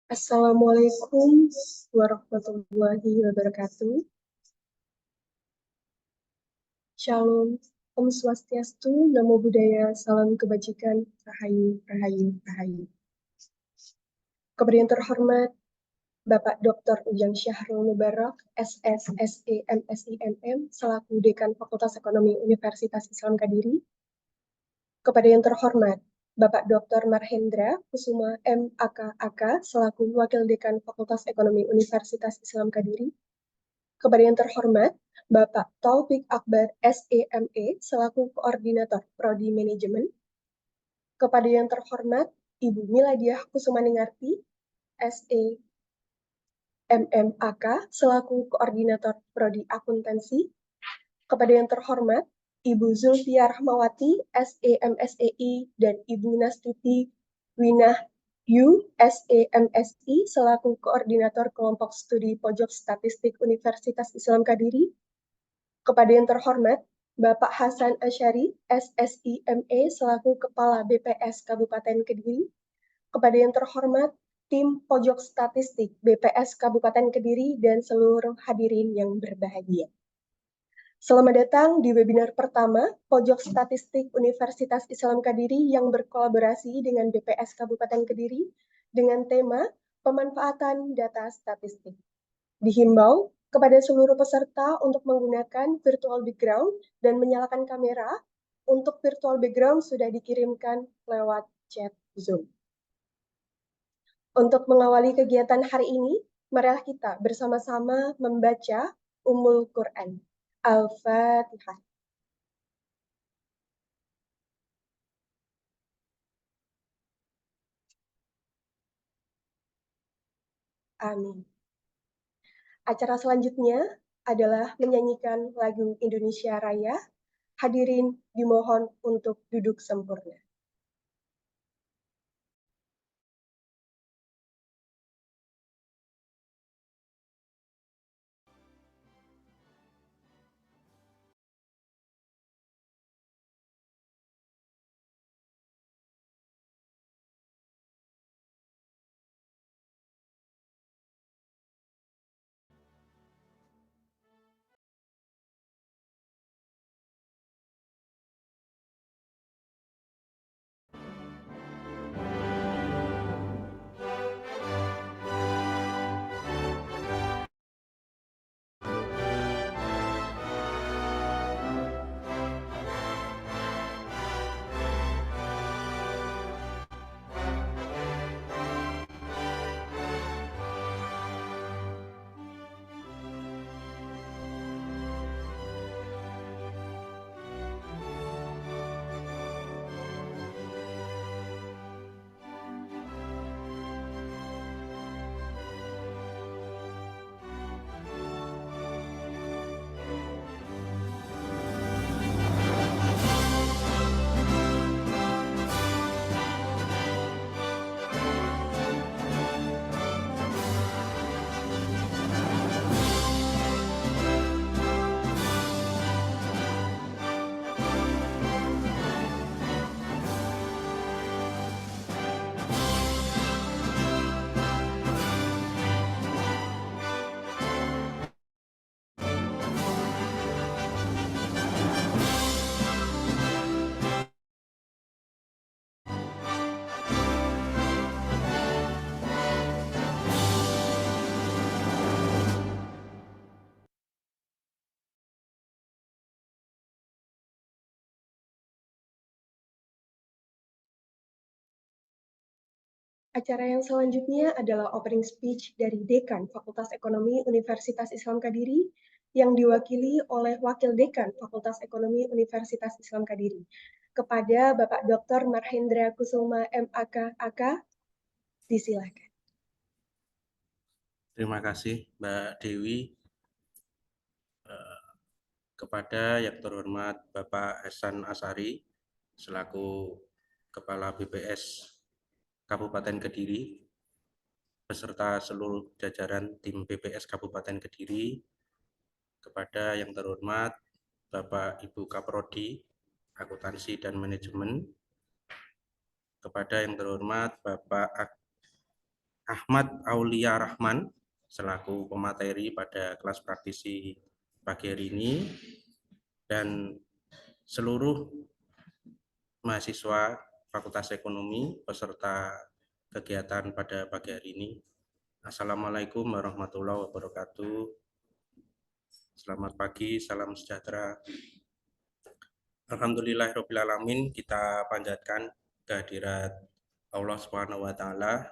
Assalamualaikum warahmatullahi wabarakatuh. Shalom, Om Swastiastu, Namo Buddhaya, Salam Kebajikan, Rahayu, Rahayu, Rahayu. Kepada yang terhormat Bapak Dr. Ujang Syahrul Mubarak, SSSE MSIMM, selaku Dekan Fakultas Ekonomi Universitas Islam Kadiri. Kepada yang terhormat Bapak Dr. Marhendra Kusuma MAK, selaku Wakil Dekan Fakultas Ekonomi Universitas Islam Kadiri. Kepada yang terhormat Bapak Taufik Akbar SEME, selaku Koordinator Prodi Manajemen. Kepada yang terhormat Ibu Miladiah Kusumaninggarti SEMMAK, selaku Koordinator Prodi Akuntansi. Kepada yang terhormat Ibu Zulfia Rahmawati SEMSEI dan Ibu Nastuti Winah SEMSI, selaku Koordinator Kelompok Studi Pojok Statistik Universitas Islam Kadiri. Kepada yang terhormat Bapak Hasan Asyari SSIME, selaku Kepala BPS Kabupaten Kediri. Kepada yang terhormat tim Pojok Statistik BPS Kabupaten Kediri dan seluruh hadirin yang berbahagia. Selamat datang di webinar pertama Pojok Statistik Universitas Islam Kadiri yang berkolaborasi dengan BPS Kabupaten Kediri dengan tema pemanfaatan data statistik. Dihimbau kepada seluruh peserta untuk menggunakan virtual background dan menyalakan kamera. Untuk virtual background sudah dikirimkan lewat chat Zoom. Untuk mengawali kegiatan hari ini, marilah kita bersama-sama membaca Ummul Quran. Al-Fatihah. Amin. Acara selanjutnya adalah menyanyikan lagu Indonesia Raya. Hadirin dimohon untuk duduk sempurna. Acara yang selanjutnya adalah opening speech dari Dekan Fakultas Ekonomi Universitas Islam Kadiri yang diwakili oleh Wakil Dekan Fakultas Ekonomi Universitas Islam Kadiri. Kepada Bapak Dr. Marhendra Kusuma MAK, disilakan. Terima kasih Mbak Dewi. Kepada yang terhormat Bapak Hasan Asyari selaku Kepala BPS Kabupaten Kediri beserta seluruh jajaran tim BPS Kabupaten Kediri, kepada yang terhormat Bapak Ibu Kaprodi Akuntansi dan Manajemen, kepada yang terhormat Bapak Ahmad Aulia Rahman selaku pemateri pada kelas praktisi pagi hari ini, dan seluruh mahasiswa Fakultas Ekonomi peserta kegiatan pada pagi hari ini. Assalamualaikum warahmatullahi wabarakatuh. Selamat pagi, salam sejahtera. Alhamdulillahirrahmanirrahim, kita panjatkan kehadirat Allah Subhanahu wa Ta'ala,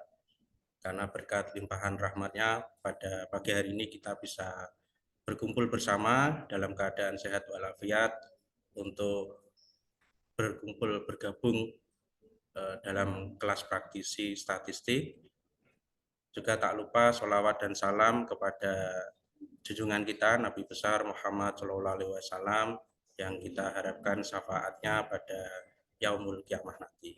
karena berkat limpahan rahmatnya pada pagi hari ini kita bisa berkumpul bersama dalam keadaan sehat walafiat untuk bergabung dalam kelas praktisi statistik. Juga tak lupa sholawat dan salam kepada junjungan kita Nabi besar Muhammad SAW yang kita harapkan syafaatnya pada yaumul kiamah nanti.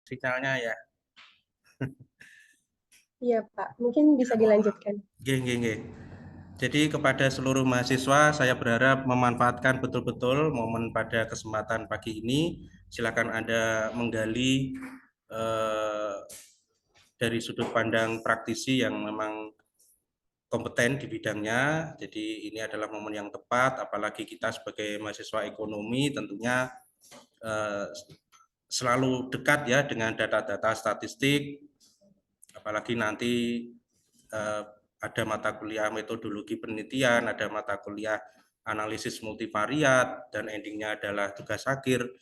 Sinyalnya ya. Iya, Pak. Mungkin bisa dilanjutkan. Geng. Jadi kepada seluruh mahasiswa, saya berharap memanfaatkan betul-betul momen pada kesempatan pagi ini. Silakan Anda menggali dari sudut pandang praktisi yang memang kompeten di bidangnya. Jadi ini adalah momen yang tepat, apalagi kita sebagai mahasiswa ekonomi tentunya selalu dekat ya dengan data-data statistik, apalagi nanti ada mata kuliah metodologi penelitian, ada mata kuliah analisis multivariat, dan endingnya adalah tugas akhir.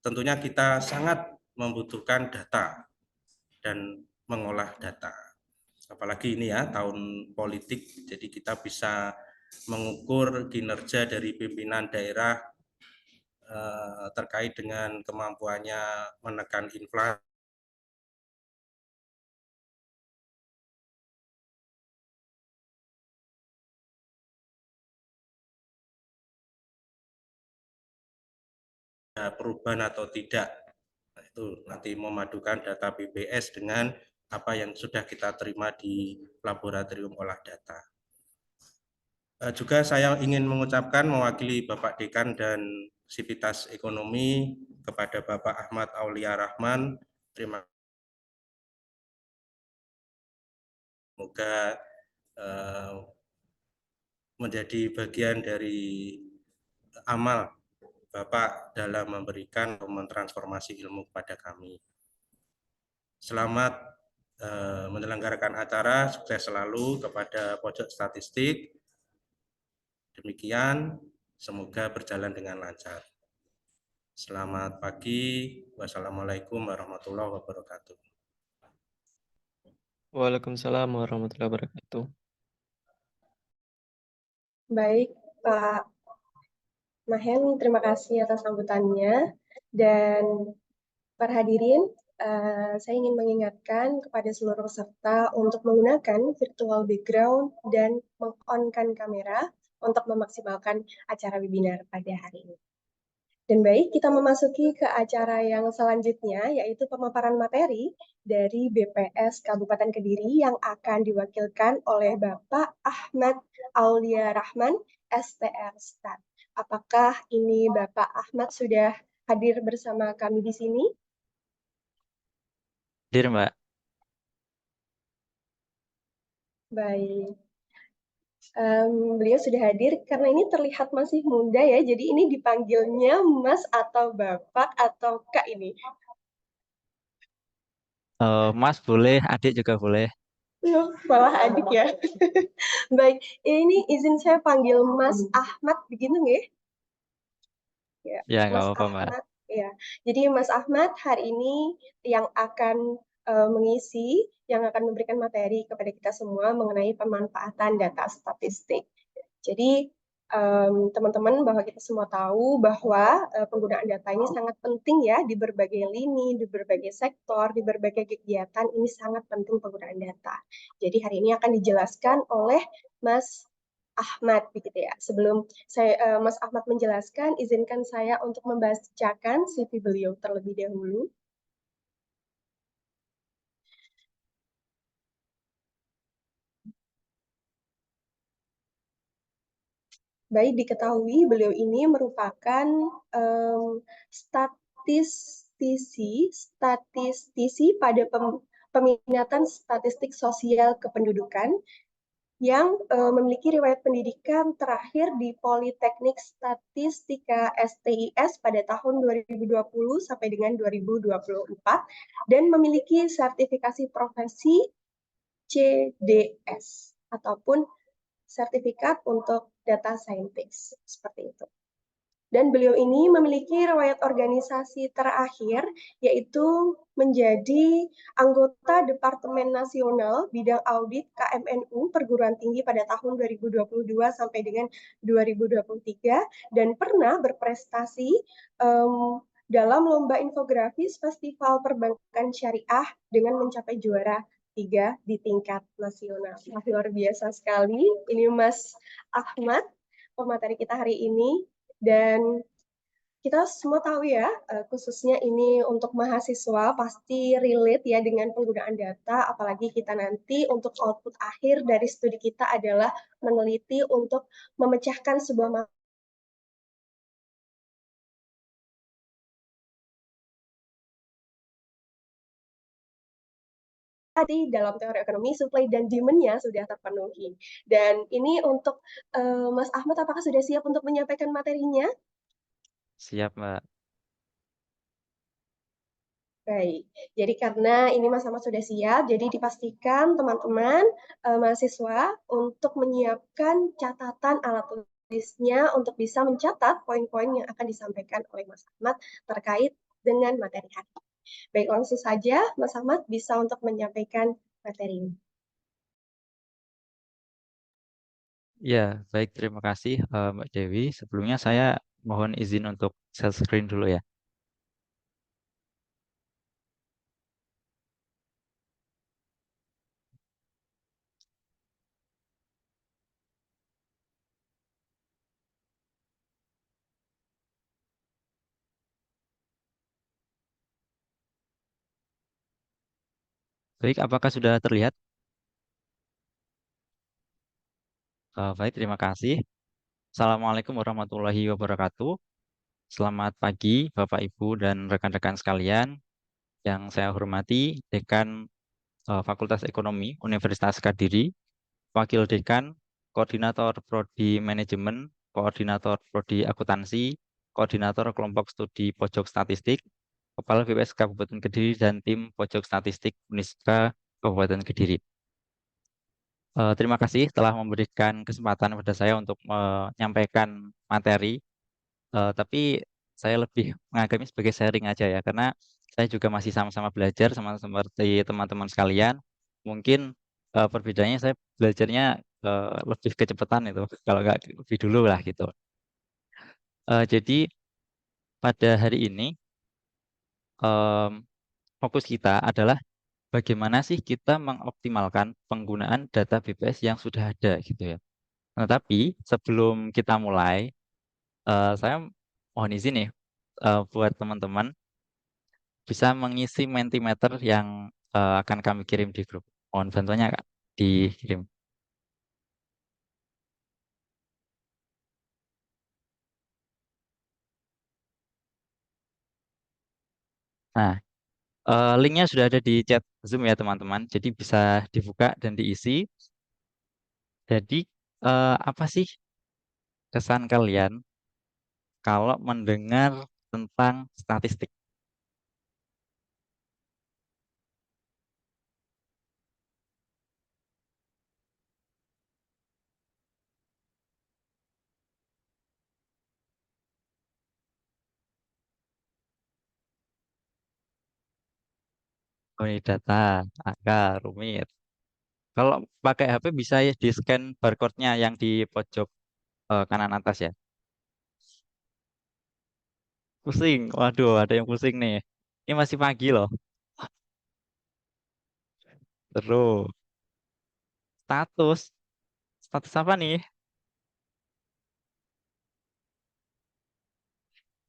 Tentunya kita sangat membutuhkan data dan mengolah data. Apalagi ini ya, tahun politik, jadi kita bisa mengukur kinerja dari pimpinan daerah terkait dengan kemampuannya menekan inflasi, perubahan atau tidak. Nah, itu nanti memadukan data BPS dengan apa yang sudah kita terima di laboratorium olah data. Juga saya ingin mengucapkan mewakili Bapak Dekan dan Sivitas Ekonomi kepada Bapak Ahmad Aulia Rahman. Terima kasih. Semoga menjadi bagian dari amal Bapak dalam memberikan mentransformasi ilmu kepada kami. Selamat menyelenggarakan acara, sukses selalu kepada Pojok Statistik. Demikian, semoga berjalan dengan lancar. Selamat pagi. Wassalamualaikum warahmatullahi wabarakatuh. Waalaikumsalam warahmatullahi wabarakatuh. Baik, Pak Mahen, terima kasih atas sambutannya. Dan para hadirin, saya ingin mengingatkan kepada seluruh peserta untuk menggunakan virtual background dan meng-on-kan kamera untuk memaksimalkan acara webinar pada hari ini. Dan baik, kita memasuki ke acara yang selanjutnya, yaitu pemaparan materi dari BPS Kabupaten Kediri yang akan diwakilkan oleh Bapak Ahmad Aulia Rahman, STR Stat. Apakah ini Bapak Ahmad sudah hadir bersama kami di sini? Hadir, Mbak. Baik. Beliau sudah hadir karena ini terlihat masih muda ya, jadi ini dipanggilnya Mas atau Bapak atau Kak ini? Mas boleh, adik juga boleh. Malah adik ya. Baik, ini izin saya panggil Mas Ahmad begitu nggih? Ya, Ya, nggak Mas apa-apa, Mbak. Ahmad. Ya, jadi Mas Ahmad hari ini yang akan mengisi, yang akan memberikan materi kepada kita semua mengenai pemanfaatan data statistik. Jadi teman-teman bahwa kita semua tahu bahwa penggunaan data ini sangat penting ya di berbagai lini, di berbagai sektor, di berbagai kegiatan ini sangat penting penggunaan data. Jadi hari ini akan dijelaskan oleh Mas Ahmad begitu ya. Sebelum Mas Ahmad menjelaskan, izinkan saya untuk membacakan CV beliau terlebih dahulu. Baik diketahui, beliau ini merupakan statistisi pada peminatan statistik sosial kependudukan yang memiliki riwayat pendidikan terakhir di Politeknik Statistika STIS pada tahun 2020 sampai dengan 2024 dan memiliki sertifikasi profesi CDS ataupun sertifikat untuk data scientist seperti itu. Dan beliau ini memiliki riwayat organisasi terakhir, yaitu menjadi anggota Departemen Nasional Bidang Audit KMNU Perguruan Tinggi pada tahun 2022 sampai dengan 2023, dan pernah berprestasi dalam lomba infografis Festival Perbankan Syariah dengan mencapai juara 3 di tingkat nasional. Luar biasa sekali. Ini Mas Ahmad, pemateri kita hari ini. Dan kita semua tahu ya, khususnya ini untuk mahasiswa pasti relate ya dengan penggunaan data, apalagi kita nanti untuk output akhir dari studi kita adalah meneliti untuk memecahkan sebuah tadi dalam teori ekonomi supply dan demand-nya sudah terpenuhi. Dan ini untuk Mas Ahmad, apakah sudah siap untuk menyampaikan materinya? Siap, Mbak. Baik, jadi karena ini Mas Ahmad sudah siap, jadi dipastikan teman-teman mahasiswa untuk menyiapkan catatan alat tulisnya untuk bisa mencatat poin-poin yang akan disampaikan oleh Mas Ahmad terkait dengan materi hari ini. Baik, langsung saja Mas Ahmad bisa untuk menyampaikan materi ini. Ya, baik, terima kasih Mbak Dewi. Sebelumnya saya mohon izin untuk share screen dulu ya. Baik, apakah sudah terlihat? Baik, terima kasih. Assalamualaikum warahmatullahi wabarakatuh. Selamat pagi, Bapak, Ibu, dan rekan-rekan sekalian. Yang saya hormati, Dekan Fakultas Ekonomi Universitas Kediri, Wakil Dekan, Koordinator Prodi Manajemen, Koordinator Prodi Akuntansi, Koordinator Kelompok Studi Pojok Statistik, Kepala BPS Kabupaten Kediri, dan tim Pojok Statistik Unisba Kabupaten Kediri. Terima kasih telah memberikan kesempatan kepada saya untuk menyampaikan materi, tapi saya lebih menganggapnya sebagai sharing aja ya, karena saya juga masih sama-sama belajar sama seperti teman-teman sekalian. Mungkin perbedaannya saya belajarnya lebih kecepatan itu, kalau nggak lebih dulu lah gitu. Jadi pada hari ini em, fokus kita adalah bagaimana sih kita mengoptimalkan penggunaan data BPS yang sudah ada gitu ya. Nah, tapi sebelum kita mulai, saya mohon izin nih buat teman-teman bisa mengisi Mentimeter yang akan kami kirim di grup. Mohon bantuannya Kak, dikirim. Nah, linknya sudah ada di chat Zoom ya teman-teman. Jadi bisa dibuka dan diisi. Jadi apa sih kesan kalian kalau mendengar tentang statistik? Oh, ini data, angka, rumit. Kalau pakai HP bisa ya di scan barcode-nya yang di pojok kanan atas ya. Pusing. Waduh, ada yang pusing nih. Ini masih pagi loh. Terus status. Status apa nih?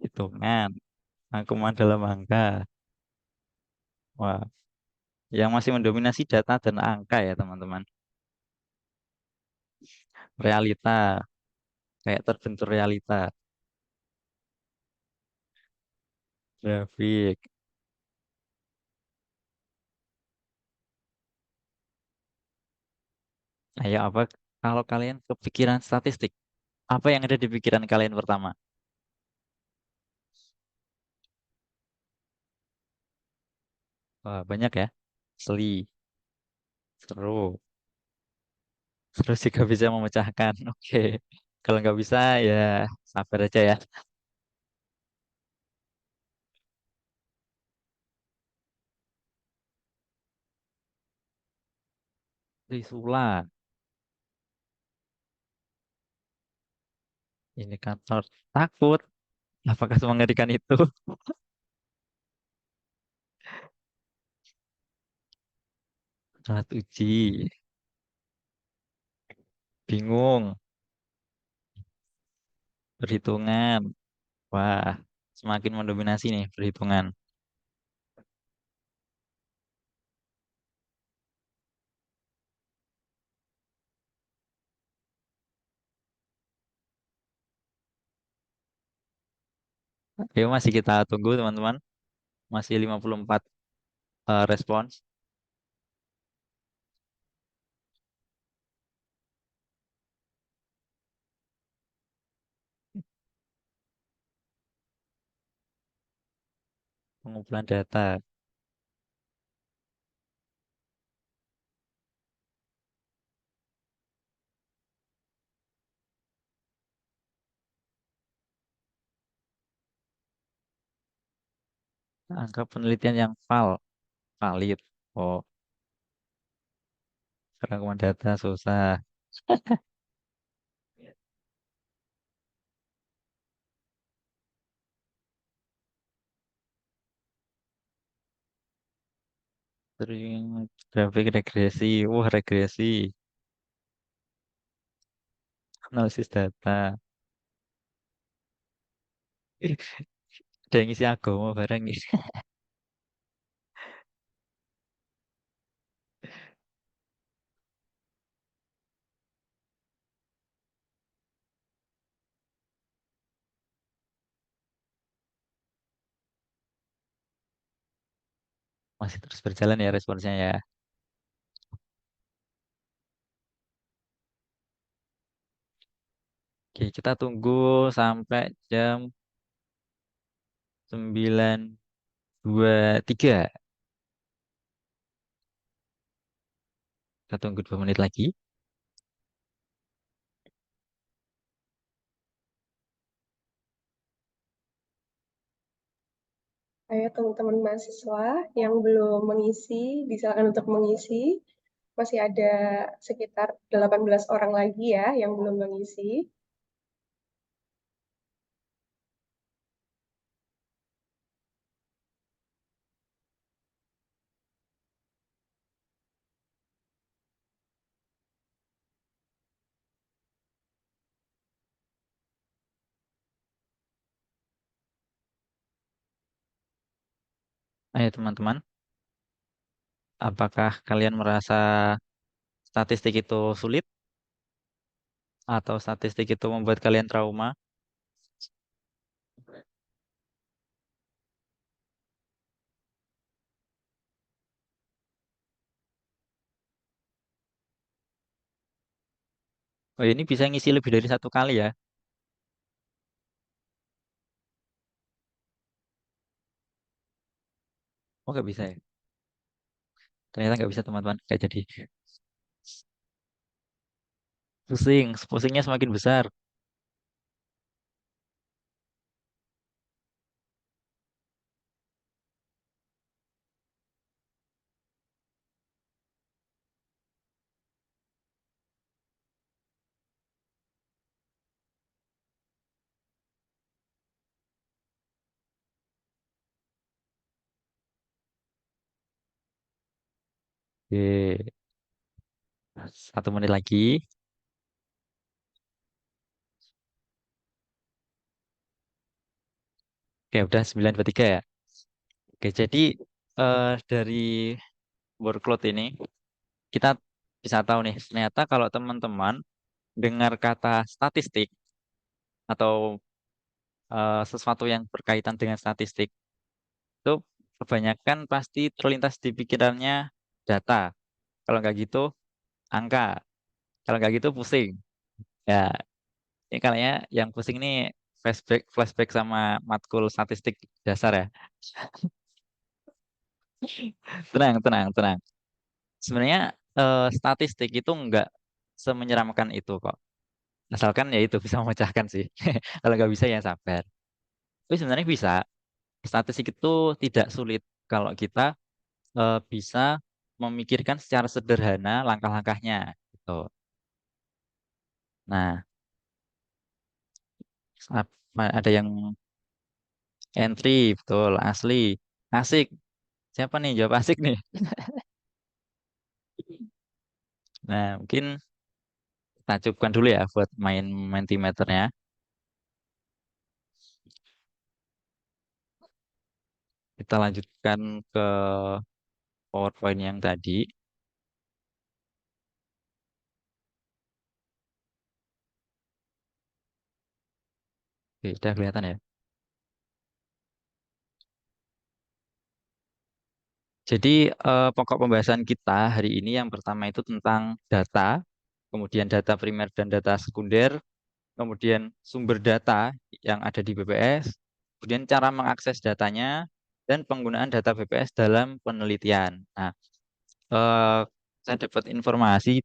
Hitungan. Rangkuman dalam angka. Wah, yang masih mendominasi data dan angka ya, teman-teman. Realita, kayak terbentur realita. Grafik. Ayo apa kalau kalian kepikiran statistik? Apa yang ada di pikiran kalian pertama? Wah, banyak ya. Asli, seru. Seru jika bisa memecahkan. Oke. Kalau nggak bisa ya sabar aja ya. Trisulat, indikator takut. Apakah semengerikan itu? Alat uji, bingung, perhitungan. Wah, semakin mendominasi nih perhitungan. Oke, masih kita tunggu teman-teman. Masih 54 respons. Pengumpulan data. Angka penelitian yang valid. Oh, rangkuman data susah. Terus grafik regresi. Wah, regresi. Analisis data. Ada yang isi agama bareng nih. Masih terus berjalan ya responsnya ya. Oke, kita tunggu sampai jam 9.23. Kita tunggu 2 menit lagi. Ayo teman-teman mahasiswa yang belum mengisi, silakan untuk mengisi. Masih ada sekitar 18 orang lagi ya yang belum mengisi. Ayo teman-teman, apakah kalian merasa statistik itu sulit atau statistik itu membuat kalian trauma? Oh, ini bisa ngisi lebih dari satu kali ya? Oh, nggak bisa ya? Ternyata nggak bisa teman-teman. Nggak jadi. Pusingnya semakin besar. Oke, 1 menit lagi. Oke, udah 9:23 ya. Oke, jadi dari workload ini kita bisa tahu nih, ternyata kalau teman-teman dengar kata statistik atau sesuatu yang berkaitan dengan statistik, itu kebanyakan pasti terlintas di pikirannya data. Kalau nggak gitu, angka. Kalau nggak gitu, pusing. Ya, ini kayaknya yang pusing ini flashback, flashback sama matkul statistik dasar ya. Tenang, tenang, tenang. Sebenarnya statistik itu nggak semenyeramkan itu kok. Asalkan ya itu bisa memecahkan sih. Kalau nggak bisa ya sabar. Tapi sebenarnya bisa. Statistik itu tidak sulit kalau kita bisa memikirkan secara sederhana langkah-langkahnya. Gitu. Nah, ada yang entry, betul, asli, asik. Siapa nih jawab asik nih? Nah, mungkin kita cukupkan dulu ya buat main Mentimeternya. Kita lanjutkan ke PowerPoint yang tadi. Oke, udah kelihatan ya. Jadi pokok pembahasan kita hari ini yang pertama itu tentang data, kemudian data primer dan data sekunder, kemudian sumber data yang ada di BPS, kemudian cara mengakses datanya, dan penggunaan data BPS dalam penelitian. Nah, eh, saya dapat informasi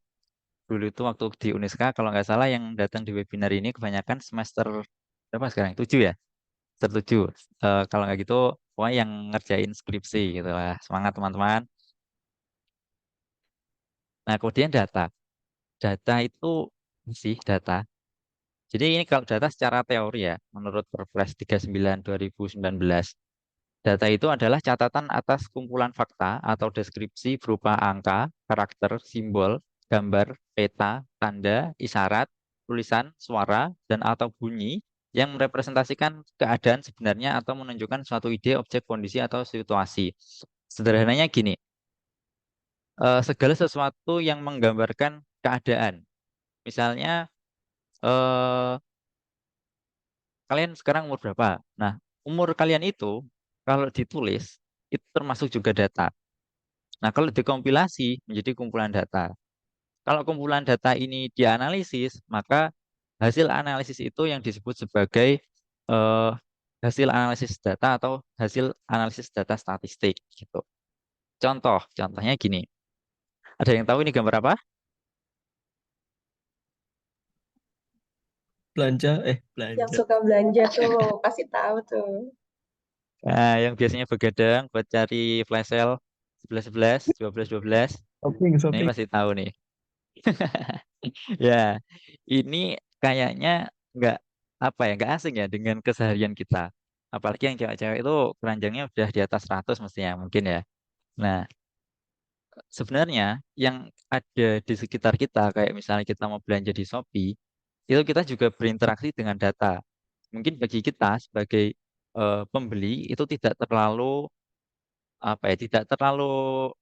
dulu itu waktu di Uniska, kalau nggak salah yang datang di webinar ini kebanyakan semester berapa sekarang? 7 ya? Semester 7. Kalau nggak gitu, pokoknya yang ngerjain skripsi gitu lah. Semangat teman-teman. Nah, kemudian data. Data itu sih data. Jadi ini kalau data secara teori ya, menurut Perpres 39 2019, data itu adalah catatan atas kumpulan fakta atau deskripsi berupa angka, karakter, simbol, gambar, peta, tanda, isyarat, tulisan, suara, dan atau bunyi yang merepresentasikan keadaan sebenarnya atau menunjukkan suatu ide, objek, kondisi, atau situasi. Sederhananya gini, segala sesuatu yang menggambarkan keadaan. Misalnya, eh, kalian sekarang umur berapa? Nah, umur kalian itu kalau ditulis itu termasuk juga data. Nah, kalau dikompilasi menjadi kumpulan data. Kalau kumpulan data ini dianalisis, maka hasil analisis itu yang disebut sebagai eh, hasil analisis data atau hasil analisis data statistik gitu. Contohnya gini. Ada yang tahu ini gambar apa? Belanja, Yang belanja. suka belanja tuh pasti tahu tuh. Nah, yang biasanya begadang buat cari flash sale 11 11, 12 12. Shopping, Nah, ini shopping. pasti tahu nih. Ya, ini kayaknya nggak apa ya, nggak asing ya dengan keseharian kita. Apalagi yang cewek-cewek itu keranjangnya udah di atas 100 mestinya mungkin ya. Nah, sebenarnya yang ada di sekitar kita, kayak misalnya kita mau belanja di Shopee, itu kita juga berinteraksi dengan data. Mungkin bagi kita sebagai pembeli itu tidak terlalu apa ya, tidak terlalu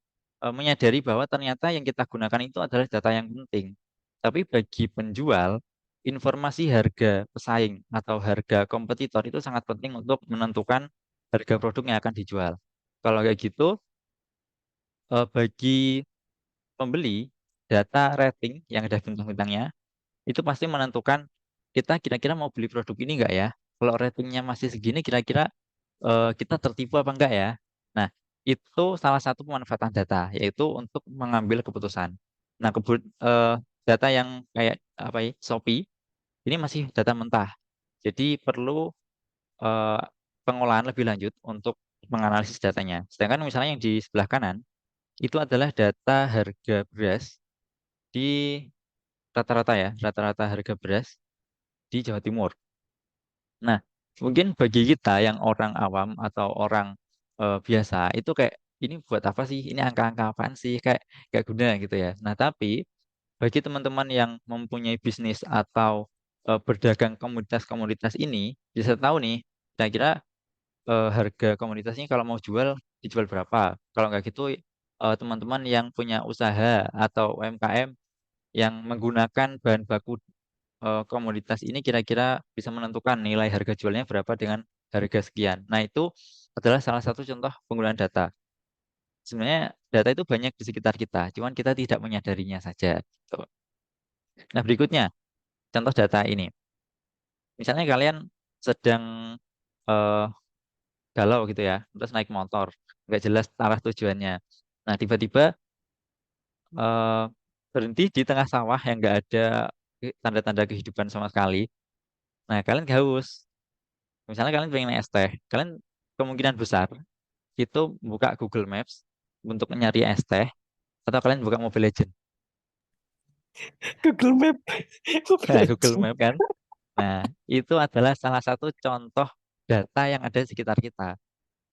menyadari bahwa ternyata yang kita gunakan itu adalah data yang penting. Tapi bagi penjual, informasi harga pesaing atau harga kompetitor itu sangat penting untuk menentukan harga produk yang akan dijual. Kalau kayak gitu, bagi pembeli, data rating yang ada bintang-bintangnya itu pasti menentukan kita kira-kira mau beli produk ini enggak ya. Kalau ratingnya masih segini kira-kira kita tertipu apa enggak ya. Nah, itu salah satu pemanfaatan data, yaitu untuk mengambil keputusan. Nah, data yang kayak apa ya, Shopee, ini masih data mentah. Jadi perlu eh, pengolahan lebih lanjut untuk menganalisis datanya. Sedangkan misalnya yang di sebelah kanan, itu adalah data harga beras di rata-rata ya, rata-rata harga beras di Jawa Timur. Nah, mungkin bagi kita yang orang awam atau orang biasa itu kayak ini buat apa sih? Ini angka-angka apaan sih? Kayak guna gitu ya. Nah, tapi bagi teman-teman yang mempunyai bisnis atau berdagang komoditas-komoditas ini bisa tahu nih kira-kira harga komoditasnya kalau mau jual dijual berapa. Kalau nggak gitu teman-teman yang punya usaha atau UMKM yang menggunakan bahan baku komoditas ini kira-kira bisa menentukan nilai harga jualnya berapa dengan harga sekian. Nah, itu adalah salah satu contoh penggunaan data. Sebenarnya data itu banyak di sekitar kita, cuman kita tidak menyadarinya saja. Gitu. Nah, berikutnya contoh data ini. Misalnya kalian sedang eh, galau gitu ya, terus naik motor, nggak jelas arah tujuannya. Nah, tiba-tiba eh, berhenti di tengah sawah yang nggak ada tanda-tanda kehidupan sama sekali. Nah, kalian haus. Misalnya kalian pengen naik es teh, kalian kemungkinan besar itu buka Google Maps untuk nyari es teh, atau kalian buka Mobile Legends. Google Map. Nah, Google Maps kan. Nah, itu adalah salah satu contoh data yang ada di sekitar kita.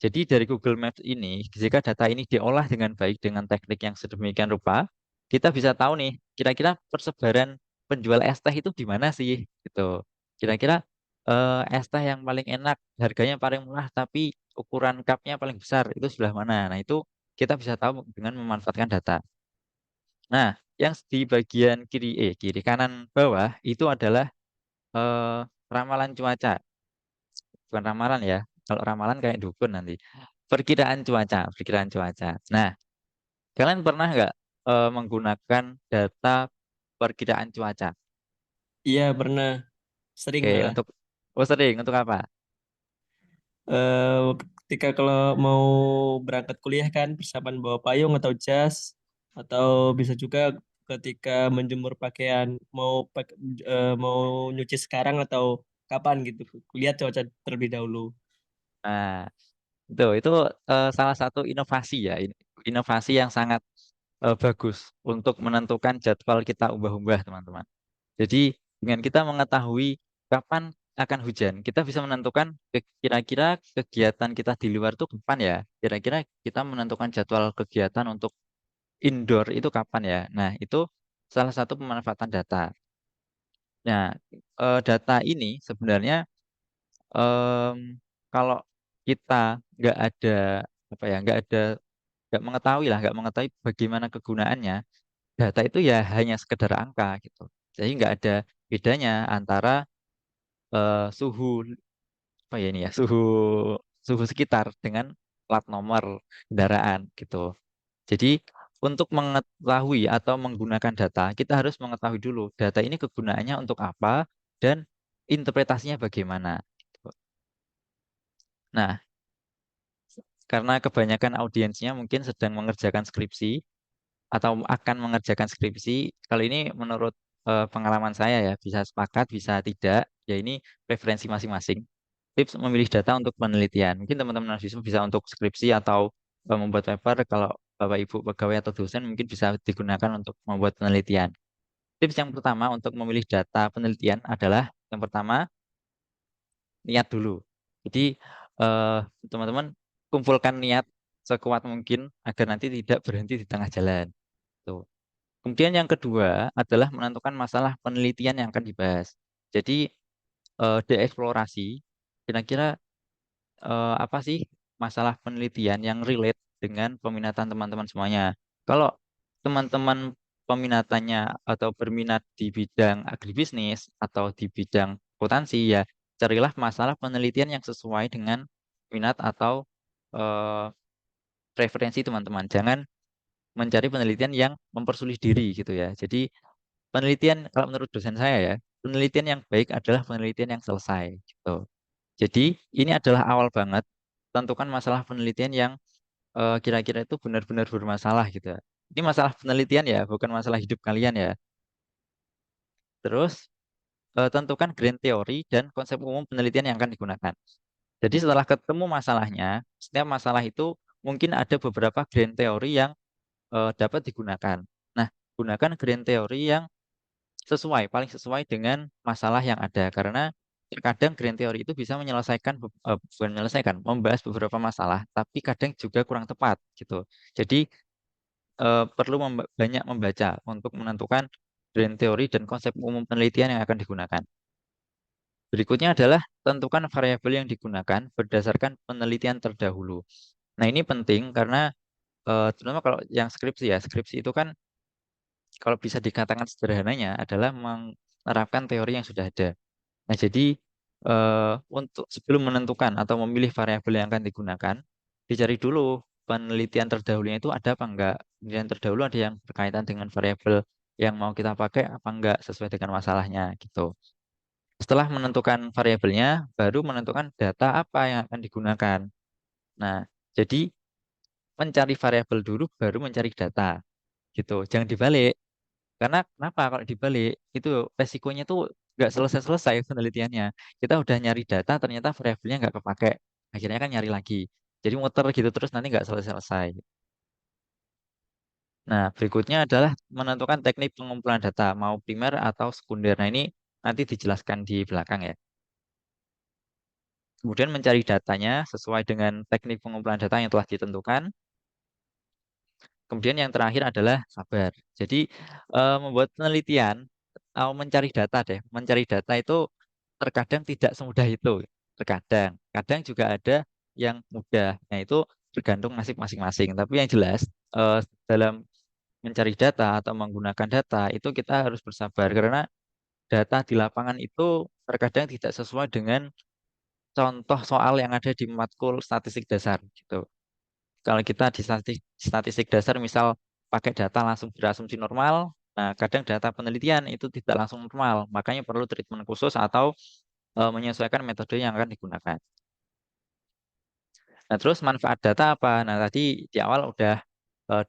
Jadi dari Google Maps ini, jika data ini diolah dengan baik dengan teknik yang sedemikian rupa, kita bisa tahu nih, kira-kira persebaran penjual es teh itu di mana sih, gitu. Kira-kira es teh yang paling enak, harganya paling murah, tapi ukuran cupnya paling besar itu sebelah mana. Nah, itu kita bisa tahu dengan memanfaatkan data. Nah, yang di bagian kiri kanan bawah itu adalah eh, ramalan cuaca. Bukan ramalan ya. Kalau ramalan kayak dukun nanti. Perkiraan cuaca, perkiraan cuaca. Nah, kalian pernah nggak menggunakan data perkiraan cuaca? Iya, pernah. Sering Oke, malah. sering untuk apa? Eh, Ketika kalau mau berangkat kuliah kan persiapan bawa payung atau jas, atau bisa juga ketika menjemur pakaian mau nyuci sekarang atau kapan gitu. Lihat cuaca terlebih dahulu. Nah, itu salah satu inovasi ya, inovasi yang sangat bagus untuk menentukan jadwal kita ubah-ubah, teman-teman. Jadi dengan kita mengetahui kapan akan hujan, kita bisa menentukan kira-kira kegiatan kita di luar itu kapan ya. Kira-kira kita menentukan jadwal kegiatan untuk indoor itu kapan ya. Nah, itu salah satu pemanfaatan data. Nah, data ini sebenarnya em, kalau kita nggak ada apa ya, nggak mengetahui bagaimana kegunaannya, data itu ya hanya sekedar angka gitu. Jadi nggak ada bedanya antara suhu apa ya ini ya suhu suhu sekitar dengan plat nomor kendaraan gitu. Jadi untuk mengetahui atau menggunakan data, kita harus mengetahui dulu data ini kegunaannya untuk apa dan interpretasinya bagaimana. Gitu. Nah, karena kebanyakan audiensnya mungkin sedang mengerjakan skripsi atau akan mengerjakan skripsi, kalau ini menurut pengalaman saya ya bisa sepakat, bisa tidak, ya ini preferensi masing-masing. Tips memilih data untuk penelitian. Mungkin teman-teman mahasiswa bisa untuk skripsi atau membuat paper. Kalau Bapak Ibu pegawai atau dosen mungkin bisa digunakan untuk membuat penelitian. Tips yang pertama untuk memilih data penelitian adalah yang pertama niat dulu. Jadi eh, teman-teman kumpulkan niat sekuat mungkin agar nanti tidak berhenti di tengah jalan. Tuh. Kemudian yang kedua adalah menentukan masalah penelitian yang akan dibahas. Jadi dieksplorasi kira-kira apa sih masalah penelitian yang relate dengan peminatan teman-teman semuanya. Kalau teman-teman peminatannya atau berminat di bidang agribisnis atau di bidang akuntansi, ya carilah masalah penelitian yang sesuai dengan minat atau eh, preferensi teman-teman. Jangan mencari penelitian yang mempersulit diri gitu ya. Jadi penelitian kalau menurut dosen saya ya, penelitian yang baik adalah penelitian yang selesai gitu. Jadi ini adalah awal banget, tentukan masalah penelitian yang kira-kira itu benar-benar bermasalah gitu. Ini masalah penelitian ya, bukan masalah hidup kalian ya. Terus tentukan grand teori dan konsep umum penelitian yang akan digunakan. Jadi setelah ketemu masalahnya, setiap masalah itu mungkin ada beberapa grand teori yang dapat digunakan. Nah, gunakan grand teori yang paling sesuai dengan masalah yang ada. Karena terkadang grand teori itu bisa menyelesaikan, bukan menyelesaikan, membahas beberapa masalah, tapi kadang juga kurang tepat gitu. Jadi perlu banyak membaca untuk menentukan grand teori dan konsep umum penelitian yang akan digunakan. Berikutnya adalah tentukan variabel yang digunakan berdasarkan penelitian terdahulu. Nah, ini penting karena terutama kalau yang skripsi ya, skripsi itu kan kalau bisa dikatakan sederhananya adalah menerapkan teori yang sudah ada. Nah, jadi untuk sebelum menentukan atau memilih variabel yang akan digunakan, dicari dulu penelitian terdahulunya itu ada apa enggak. Penelitian terdahulu ada yang berkaitan dengan variabel yang mau kita pakai apa enggak sesuai dengan masalahnya gitu. Setelah menentukan variabelnya, baru menentukan data apa yang akan digunakan. Nah, jadi mencari variabel dulu baru mencari data gitu. Jangan dibalik. Karena kenapa kalau dibalik itu resikonya tuh nggak selesai-selesai penelitiannya. Kita udah nyari data ternyata variabelnya nggak kepake. Akhirnya kan nyari lagi. Jadi muter gitu terus nanti nggak selesai-selesai. Nah, berikutnya adalah menentukan teknik pengumpulan data, mau primer atau sekunder. Nah, ini nanti dijelaskan di belakang ya. Kemudian mencari datanya sesuai dengan teknik pengumpulan data yang telah ditentukan. Kemudian yang terakhir adalah sabar. Jadi membuat penelitian atau mencari data deh. Mencari data itu terkadang tidak semudah itu. Terkadang. Kadang juga ada yang mudah. Nah itu tergantung nasib masing-masing. Tapi yang jelas dalam mencari data atau menggunakan data itu kita harus bersabar. Karena data di lapangan itu terkadang tidak sesuai dengan contoh soal yang ada di matkul statistik dasar gitu. Kalau kita di statistik dasar misal pakai data langsung berasumsi normal, nah kadang data penelitian itu tidak langsung normal, makanya perlu treatment khusus atau menyesuaikan metode yang akan digunakan. Nah terus manfaat data apa? Nah tadi di awal udah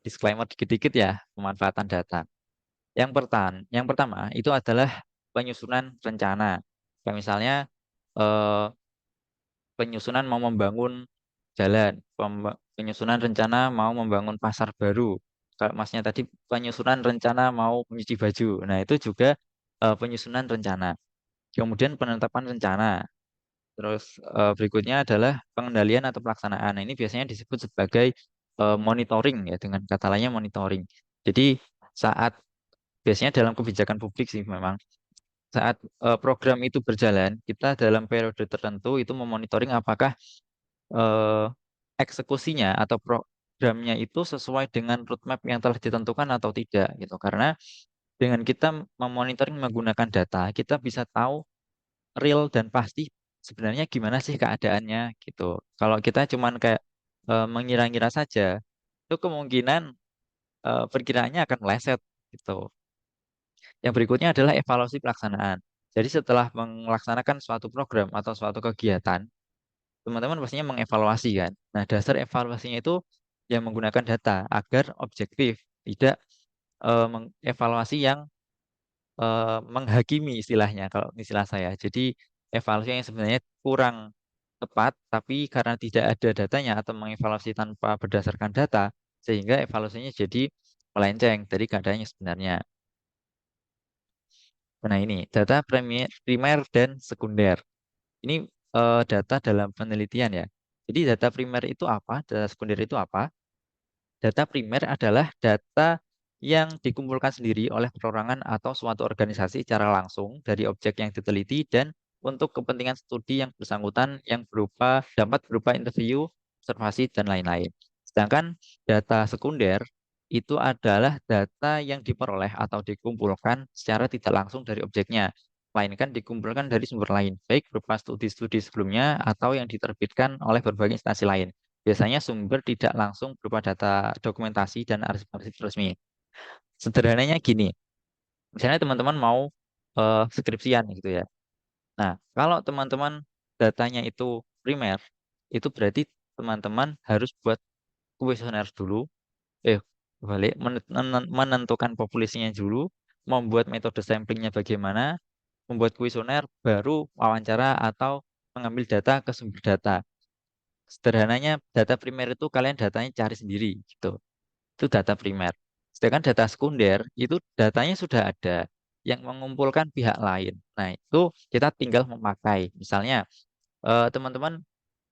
disclaimer dikit-dikit ya pemanfaatan data. Yang pertama itu adalah penyusunan rencana. Kayak misalnya eh, penyusunan mau membangun jalan, penyusunan rencana mau membangun pasar baru. Kalau masnya tadi penyusunan rencana mau mencuci baju. Nah, itu juga penyusunan rencana. Kemudian penetapan rencana. Terus berikutnya adalah pengendalian atau pelaksanaan. Nah, ini biasanya disebut sebagai monitoring ya, dengan kata lainnya monitoring. Jadi saat biasanya dalam kebijakan publik sih memang saat program itu berjalan, kita dalam periode tertentu itu memonitoring apakah eh, eksekusinya atau programnya itu sesuai dengan roadmap yang telah ditentukan atau tidak gitu. Karena dengan kita memonitoring menggunakan data, kita bisa tahu real dan pasti sebenarnya gimana sih keadaannya gitu. Kalau kita cuman kayak mengira-ngira saja, itu kemungkinan perkiraannya akan meleset gitu. Yang berikutnya adalah evaluasi pelaksanaan. Jadi setelah melaksanakan suatu program atau suatu kegiatan, teman-teman pastinya mengevaluasi kan. Nah, dasar evaluasinya itu yang menggunakan data agar objektif, tidak mengevaluasi yang menghakimi istilahnya kalau istilah saya. Jadi evaluasi yang sebenarnya kurang tepat, tapi karena tidak ada datanya atau mengevaluasi tanpa berdasarkan data, sehingga evaluasinya jadi melenceng dari keadaannya sebenarnya. Nah, ini data primer dan sekunder. Ini data dalam penelitian ya. Jadi data primer itu apa? Data sekunder itu apa? Data primer adalah data yang dikumpulkan sendiri oleh perorangan atau suatu organisasi secara langsung dari objek yang diteliti dan untuk kepentingan studi yang bersangkutan yang dapat berupa interview, observasi, dan lain-lain. Sedangkan data sekunder itu adalah data yang diperoleh atau dikumpulkan secara tidak langsung dari objeknya, melainkan dikumpulkan dari sumber lain, baik berupa studi-studi sebelumnya atau yang diterbitkan oleh berbagai instansi lain. Biasanya sumber tidak langsung berupa data dokumentasi dan arsip-arsip resmi. Sederhananya gini, Misalnya teman-teman mau skripsian gitu ya. Nah, kalau teman-teman datanya itu primer, itu berarti teman-teman harus buat kuesioner dulu, balik menentukan populasinya dulu, membuat metode samplingnya bagaimana, membuat kuesioner, baru wawancara atau mengambil data ke sumber data. Sederhananya, data primer itu kalian datanya cari sendiri gitu. Itu data primer. Sedangkan data sekunder itu datanya sudah ada yang mengumpulkan pihak lain. Nah, itu kita tinggal memakai. Misalnya, teman-teman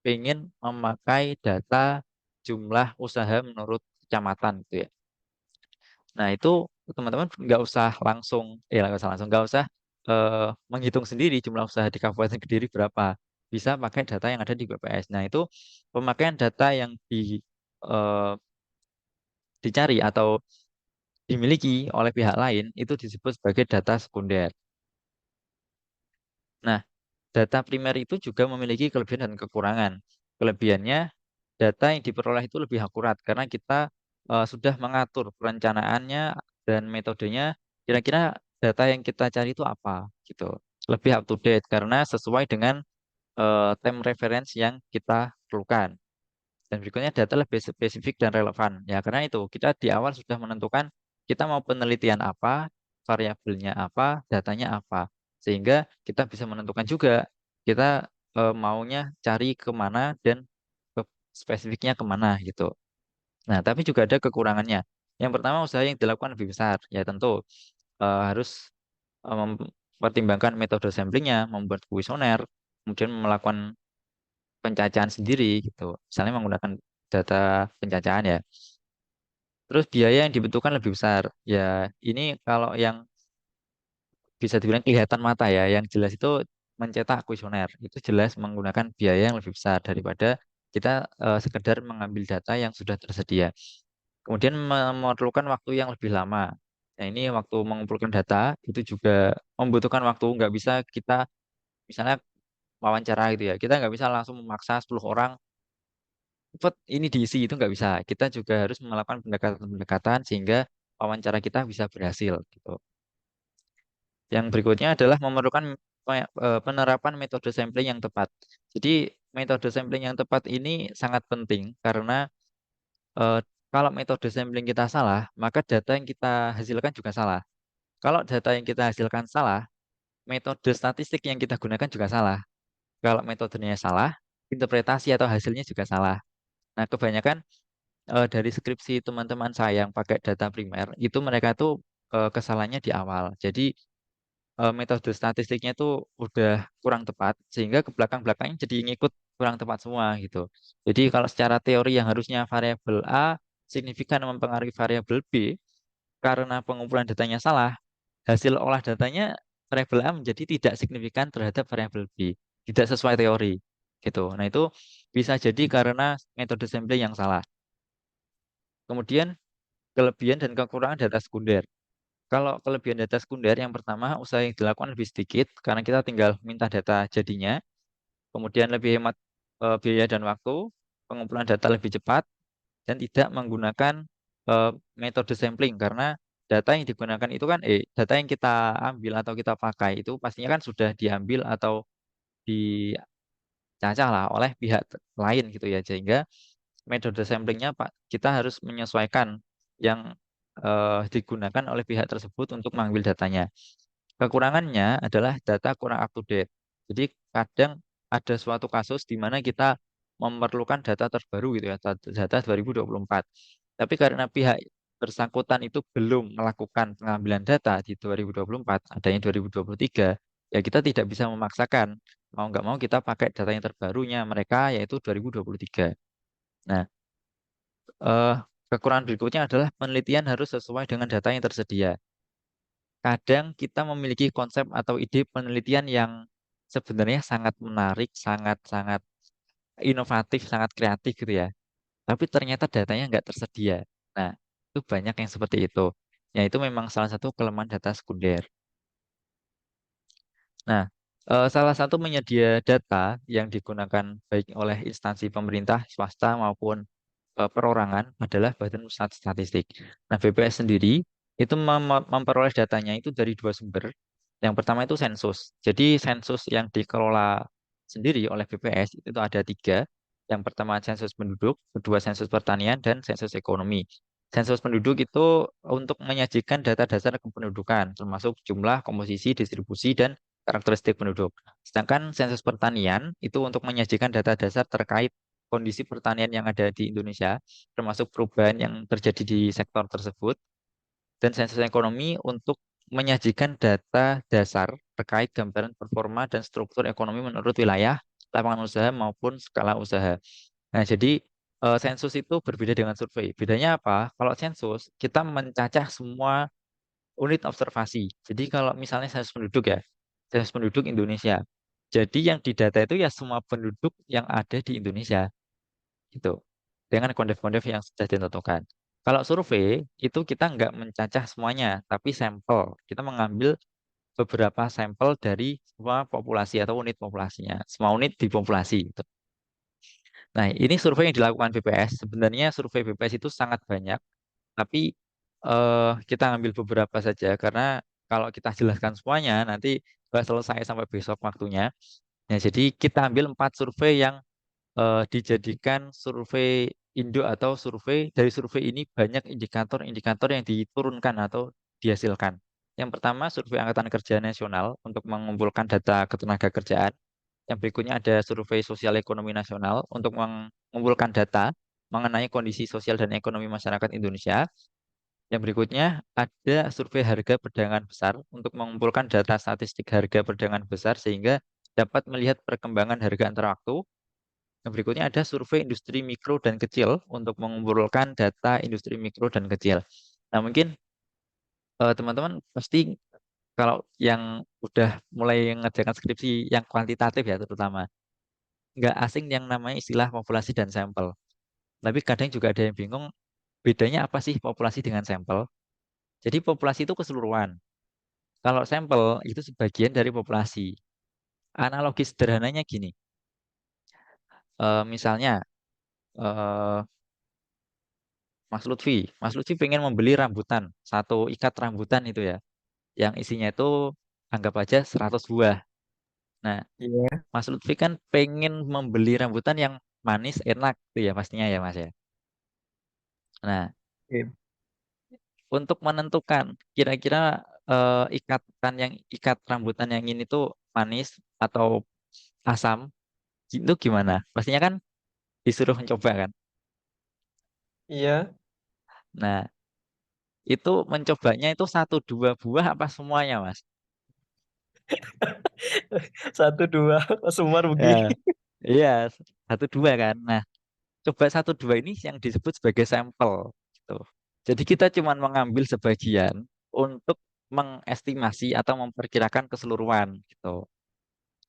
ingin memakai data jumlah usaha menurut kecamatan gitu ya. Nah, itu teman-teman nggak usah langsung, nggak usah menghitung sendiri jumlah usaha di Kabupaten Kediri berapa. Bisa pakai data yang ada di BPS. Nah, itu pemakaian data yang eh, dicari atau dimiliki oleh pihak lain itu disebut sebagai data sekunder. Nah, data primer itu juga memiliki kelebihan dan kekurangan. Kelebihannya, data yang diperoleh itu lebih akurat karena kita sudah mengatur perencanaannya dan metodenya. Kira-kira data yang kita cari itu apa gitu. Lebih up to date karena sesuai dengan time reference yang kita perlukan. Dan berikutnya data lebih spesifik dan relevan. Ya, karena itu kita di awal sudah menentukan kita mau penelitian apa, variabelnya apa, datanya apa. Sehingga kita bisa menentukan juga kita maunya cari kemana dan spesifiknya kemana gitu. Nah, tapi juga ada kekurangannya. Yang pertama, usaha yang dilakukan lebih besar. Ya tentu harus mempertimbangkan metode samplingnya, membuat kuesioner, kemudian melakukan pencacahan sendiri gitu. Misalnya menggunakan data pencacahan ya. Terus biaya yang dibutuhkan lebih besar. Ya, ini kalau yang bisa dibilang kelihatan mata ya, yang jelas itu mencetak kuesioner. Itu jelas menggunakan biaya yang lebih besar daripada kita sekedar mengambil data yang sudah tersedia. Kemudian memerlukan waktu yang lebih lama. Nah, ini waktu mengumpulkan data itu juga membutuhkan waktu. Nggak bisa kita misalnya wawancara gitu ya. Kita nggak bisa langsung memaksa 10 orang cepet ini diisi, itu nggak bisa. Kita juga harus melakukan pendekatan-pendekatan sehingga wawancara kita bisa berhasil gitu. Yang berikutnya adalah memerlukan penerapan metode sampling yang tepat. Jadi metode sampling yang tepat ini sangat penting karena eh, kalau metode sampling kita salah, maka data yang kita hasilkan juga salah. Kalau data yang kita hasilkan salah, metode statistik yang kita gunakan juga salah. Kalau metodenya salah, interpretasi atau hasilnya juga salah. Nah, kebanyakan dari skripsi teman-teman saya yang pakai data primer itu mereka tuh kesalahannya di awal. Jadi metode statistiknya tuh udah kurang tepat sehingga ke belakang-belakangnya jadi ngikut kurang tepat semua gitu. Jadi kalau secara teori yang harusnya variabel A signifikan mempengaruhi variabel B karena pengumpulan datanya salah, hasil olah datanya variabel A menjadi tidak signifikan terhadap variabel B, tidak sesuai teori gitu. Nah, itu bisa jadi karena metode sampling yang salah. Kemudian kelebihan dan kekurangan data sekunder. Kalau kelebihan data sekunder, yang pertama usaha yang dilakukan lebih sedikit karena kita tinggal minta data jadinya. Kemudian lebih hemat biaya dan waktu, pengumpulan data lebih cepat, dan tidak menggunakan metode sampling karena data yang digunakan itu kan data yang kita ambil atau kita pakai itu pastinya kan sudah diambil atau dicacah lah oleh pihak lain gitu ya, sehingga metode samplingnya Pak kita harus menyesuaikan yang digunakan oleh pihak tersebut untuk mengambil datanya. Kekurangannya adalah data kurang up to date. Jadi kadang ada suatu kasus di mana kita memerlukan data terbaru gitu ya, data 2024. Tapi karena pihak bersangkutan itu belum melakukan pengambilan data di 2024, adanya 2023, ya kita tidak bisa memaksakan. Mau nggak mau kita pakai data yang terbarunya mereka yaitu 2023. Nah, eh, kekurangan berikutnya adalah penelitian harus sesuai dengan data yang tersedia. Kadang kita memiliki konsep atau ide penelitian yang sebenarnya sangat menarik, sangat-sangat inovatif, sangat kreatif gitu ya. Tapi ternyata datanya nggak tersedia. Nah, itu banyak yang seperti itu. Ya, itu memang salah satu kelemahan data sekunder. Nah, salah satu penyedia data yang digunakan baik oleh instansi pemerintah, swasta maupun perorangan adalah Badan Pusat Statistik. Nah, BPS sendiri itu memperoleh datanya itu dari dua sumber. Yang pertama itu sensus. Jadi sensus yang dikelola sendiri oleh BPS itu ada tiga. Yang pertama sensus penduduk, kedua sensus pertanian, dan sensus ekonomi. Sensus penduduk itu untuk menyajikan data dasar kependudukan, termasuk jumlah, komposisi, distribusi, dan karakteristik penduduk. Sedangkan sensus pertanian itu untuk menyajikan data dasar terkait kondisi pertanian yang ada di Indonesia, termasuk perubahan yang terjadi di sektor tersebut, dan sensus ekonomi untuk menyajikan data dasar terkait gambaran performa dan struktur ekonomi menurut wilayah, lapangan usaha maupun skala usaha. Nah, jadi sensus itu berbeda dengan survei. Bedanya apa? Kalau sensus kita mencacah semua unit observasi. Jadi kalau misalnya sensus penduduk ya, sensus penduduk Indonesia. Jadi yang didata itu ya semua penduduk yang ada di Indonesia gitu, dengan kondif-kondif yang sudah ditentukan. Kalau survei itu kita nggak mencacah semuanya, tapi sampel. Kita mengambil beberapa sampel dari semua populasi atau unit populasinya, semua unit di populasi gitu. Nah, ini survei yang dilakukan BPS. Sebenarnya survei BPS itu sangat banyak, tapi kita ambil beberapa saja karena kalau kita jelaskan semuanya nanti nggak selesai sampai besok waktunya. Nah, jadi kita ambil 4 survei yang dijadikan survei Indo atau survei. Dari survei ini banyak indikator-indikator yang diturunkan atau dihasilkan. Yang pertama survei Angkatan Kerja Nasional untuk mengumpulkan data ketenagakerjaan. Yang berikutnya ada survei Sosial Ekonomi Nasional untuk mengumpulkan data mengenai kondisi sosial dan ekonomi masyarakat Indonesia. Yang berikutnya ada survei harga perdagangan besar untuk mengumpulkan data statistik harga perdagangan besar sehingga dapat melihat perkembangan harga antar waktu. Yang berikutnya ada survei industri mikro dan kecil untuk mengumpulkan data industri mikro dan kecil. Nah, mungkin teman-teman pasti kalau yang udah mulai ngerjakan skripsi yang kuantitatif ya terutama, nggak asing yang namanya istilah populasi dan sampel. Tapi kadang juga ada yang bingung bedanya apa sih populasi dengan sampel. Jadi populasi itu keseluruhan. Kalau sampel itu sebagian dari populasi. Analogi sederhananya gini, misalnya eh, Mas Lutfi pengen membeli rambutan, satu ikat rambutan itu ya, yang isinya itu anggap aja 100 buah. Nah, Iya. Mas Lutfi kan pengen membeli rambutan yang manis, enak tuh ya pastinya ya Mas ya. Nah, Iya. untuk menentukan kira-kira ikat rambutan yang ini tuh manis atau asam, itu gimana? Pastinya kan disuruh mencoba kan. Iya. Nah, itu mencobanya itu satu dua buah apa semuanya Mas? Satu dua semua Ya, rugi. iya, satu dua kan. Nah, coba satu dua ini yang disebut sebagai sampel gitu. Jadi kita cuma mengambil sebagian untuk mengestimasi atau memperkirakan keseluruhan gitu.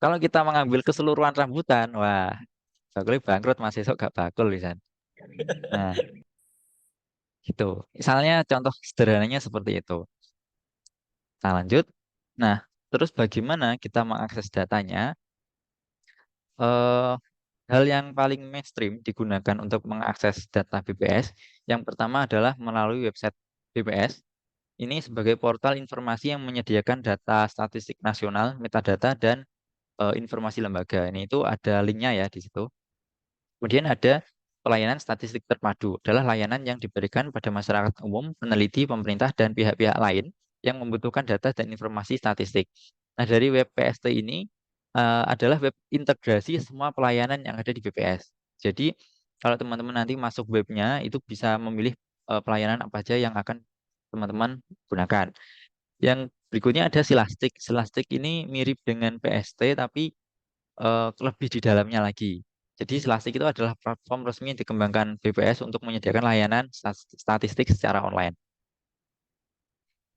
Kalau kita mengambil keseluruhan rambutan, wah, bakul bangkrut Mas esok gak bakul bisa. Nah, gitu. Misalnya contoh sederhananya seperti itu. Nah, lanjut. Nah, terus bagaimana kita mengakses datanya? Eh, Hal yang paling mainstream digunakan untuk mengakses data BPS, yang pertama adalah melalui website BPS. Ini sebagai portal informasi yang menyediakan data statistik nasional, metadata, dan informasi lembaga. Ini itu ada linknya ya di situ. Kemudian ada pelayanan statistik terpadu, adalah layanan yang diberikan pada masyarakat umum, peneliti, pemerintah, dan pihak-pihak lain yang membutuhkan data dan informasi statistik. Nah, dari web PST ini adalah web integrasi semua pelayanan yang ada di BPS. Jadi, kalau teman-teman nanti masuk webnya, itu bisa memilih pelayanan apa aja yang akan teman-teman gunakan. Yang berikutnya ada Silastik. Silastik ini mirip dengan PST, tapi lebih di dalamnya lagi. Jadi Silastik itu adalah platform resmi yang dikembangkan BPS untuk menyediakan layanan statistik secara online.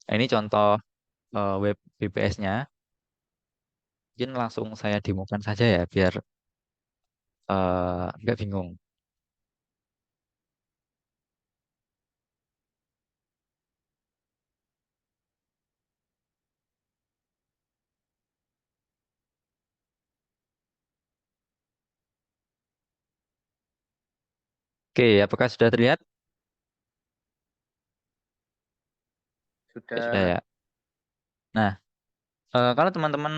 Nah, ini contoh web BPS-nya. Mungkin langsung saya demokan saja ya, biar nggak bingung. Oke, apakah sudah terlihat? Oke, sudah ya. Nah, kalau teman-teman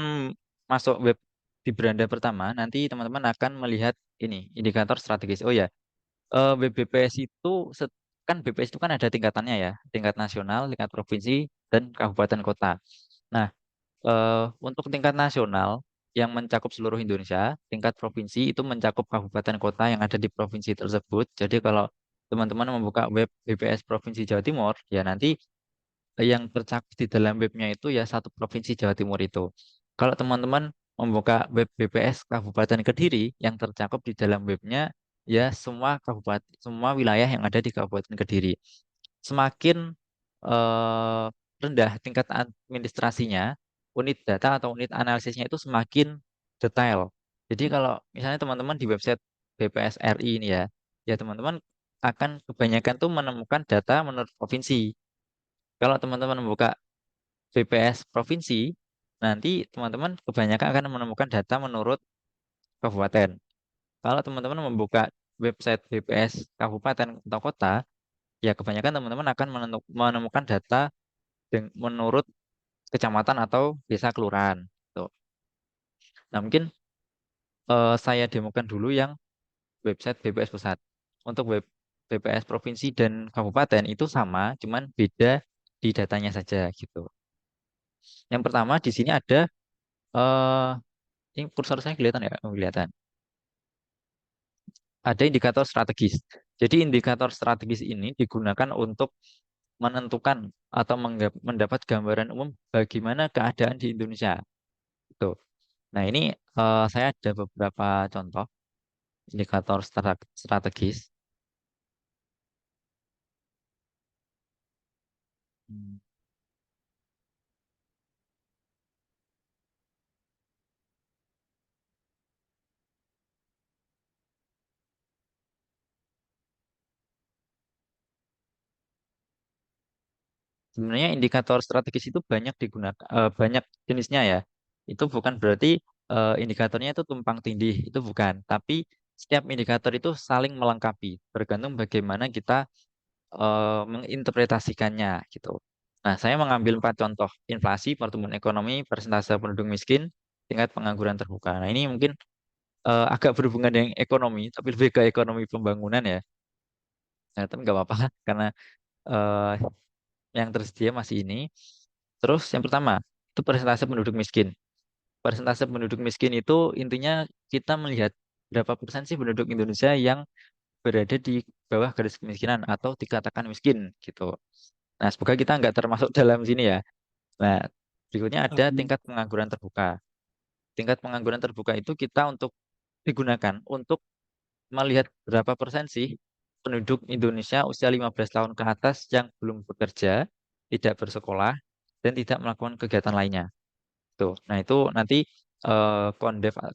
masuk web di beranda pertama, nanti teman-teman akan melihat ini indikator strategis. Oh ya, web BPS itu kan BPS itu kan ada tingkatannya ya, tingkat nasional, tingkat provinsi, dan kabupaten kota. Nah, untuk tingkat nasional yang mencakup seluruh Indonesia, tingkat provinsi itu mencakup kabupaten kota yang ada di provinsi tersebut. Jadi kalau teman-teman membuka web BPS Provinsi Jawa Timur, ya nanti yang tercakup di dalam webnya itu ya satu provinsi Jawa Timur itu. Kalau teman-teman membuka web BPS Kabupaten Kediri, yang tercakup di dalam webnya ya semua kabupaten, semua wilayah yang ada di Kabupaten Kediri. Semakin eh, rendah tingkat administrasinya, unit data atau unit analisisnya itu semakin detail. Jadi kalau misalnya teman-teman di website BPS RI ini ya, ya teman-teman akan kebanyakan tuh menemukan data menurut provinsi. Kalau teman-teman membuka BPS provinsi, nanti teman-teman kebanyakan akan menemukan data menurut kabupaten. Kalau teman-teman membuka website BPS kabupaten atau kota, ya kebanyakan teman-teman akan menemukan data menurut kecamatan atau desa kelurahan. Tuh. Nah, mungkin saya demokan dulu yang website BPS pusat. Untuk web BPS provinsi dan kabupaten itu sama, cuman beda di datanya saja gitu. Yang pertama di sini ada eh ini kursor saya kelihatan ya? Oh, kelihatan. Ada indikator strategis. Jadi indikator strategis ini digunakan untuk menentukan atau mendapat gambaran umum bagaimana keadaan di Indonesia. Gitu. Nah, ini saya ada beberapa contoh indikator strategis. Hmm. Sebenarnya indikator strategis itu banyak digunakan, banyak jenisnya ya. Itu bukan berarti indikatornya itu tumpang tindih, itu bukan. Tapi setiap indikator itu saling melengkapi, tergantung bagaimana kita menginterpretasikannya gitu. Nah, saya mengambil 4 contoh: inflasi, pertumbuhan ekonomi, persentase penduduk miskin, tingkat pengangguran terbuka. Nah, ini mungkin agak berhubungan dengan ekonomi, tapi lebih ke ekonomi pembangunan ya. Nah, tapi nggak apa-apa karena eh, yang tersedia masih ini. Terus yang pertama, itu persentase penduduk miskin. Persentase penduduk miskin itu intinya kita melihat berapa persen sih penduduk Indonesia yang berada di bawah garis kemiskinan atau dikatakan miskin gitu. Nah, semoga kita nggak termasuk dalam sini ya. Nah, berikutnya ada Oke. tingkat pengangguran terbuka. Tingkat pengangguran terbuka itu kita untuk digunakan untuk melihat berapa persen sih penduduk Indonesia usia 15 tahun ke atas yang belum bekerja, tidak bersekolah, dan tidak melakukan kegiatan lainnya. Tuh. Nah, itu nanti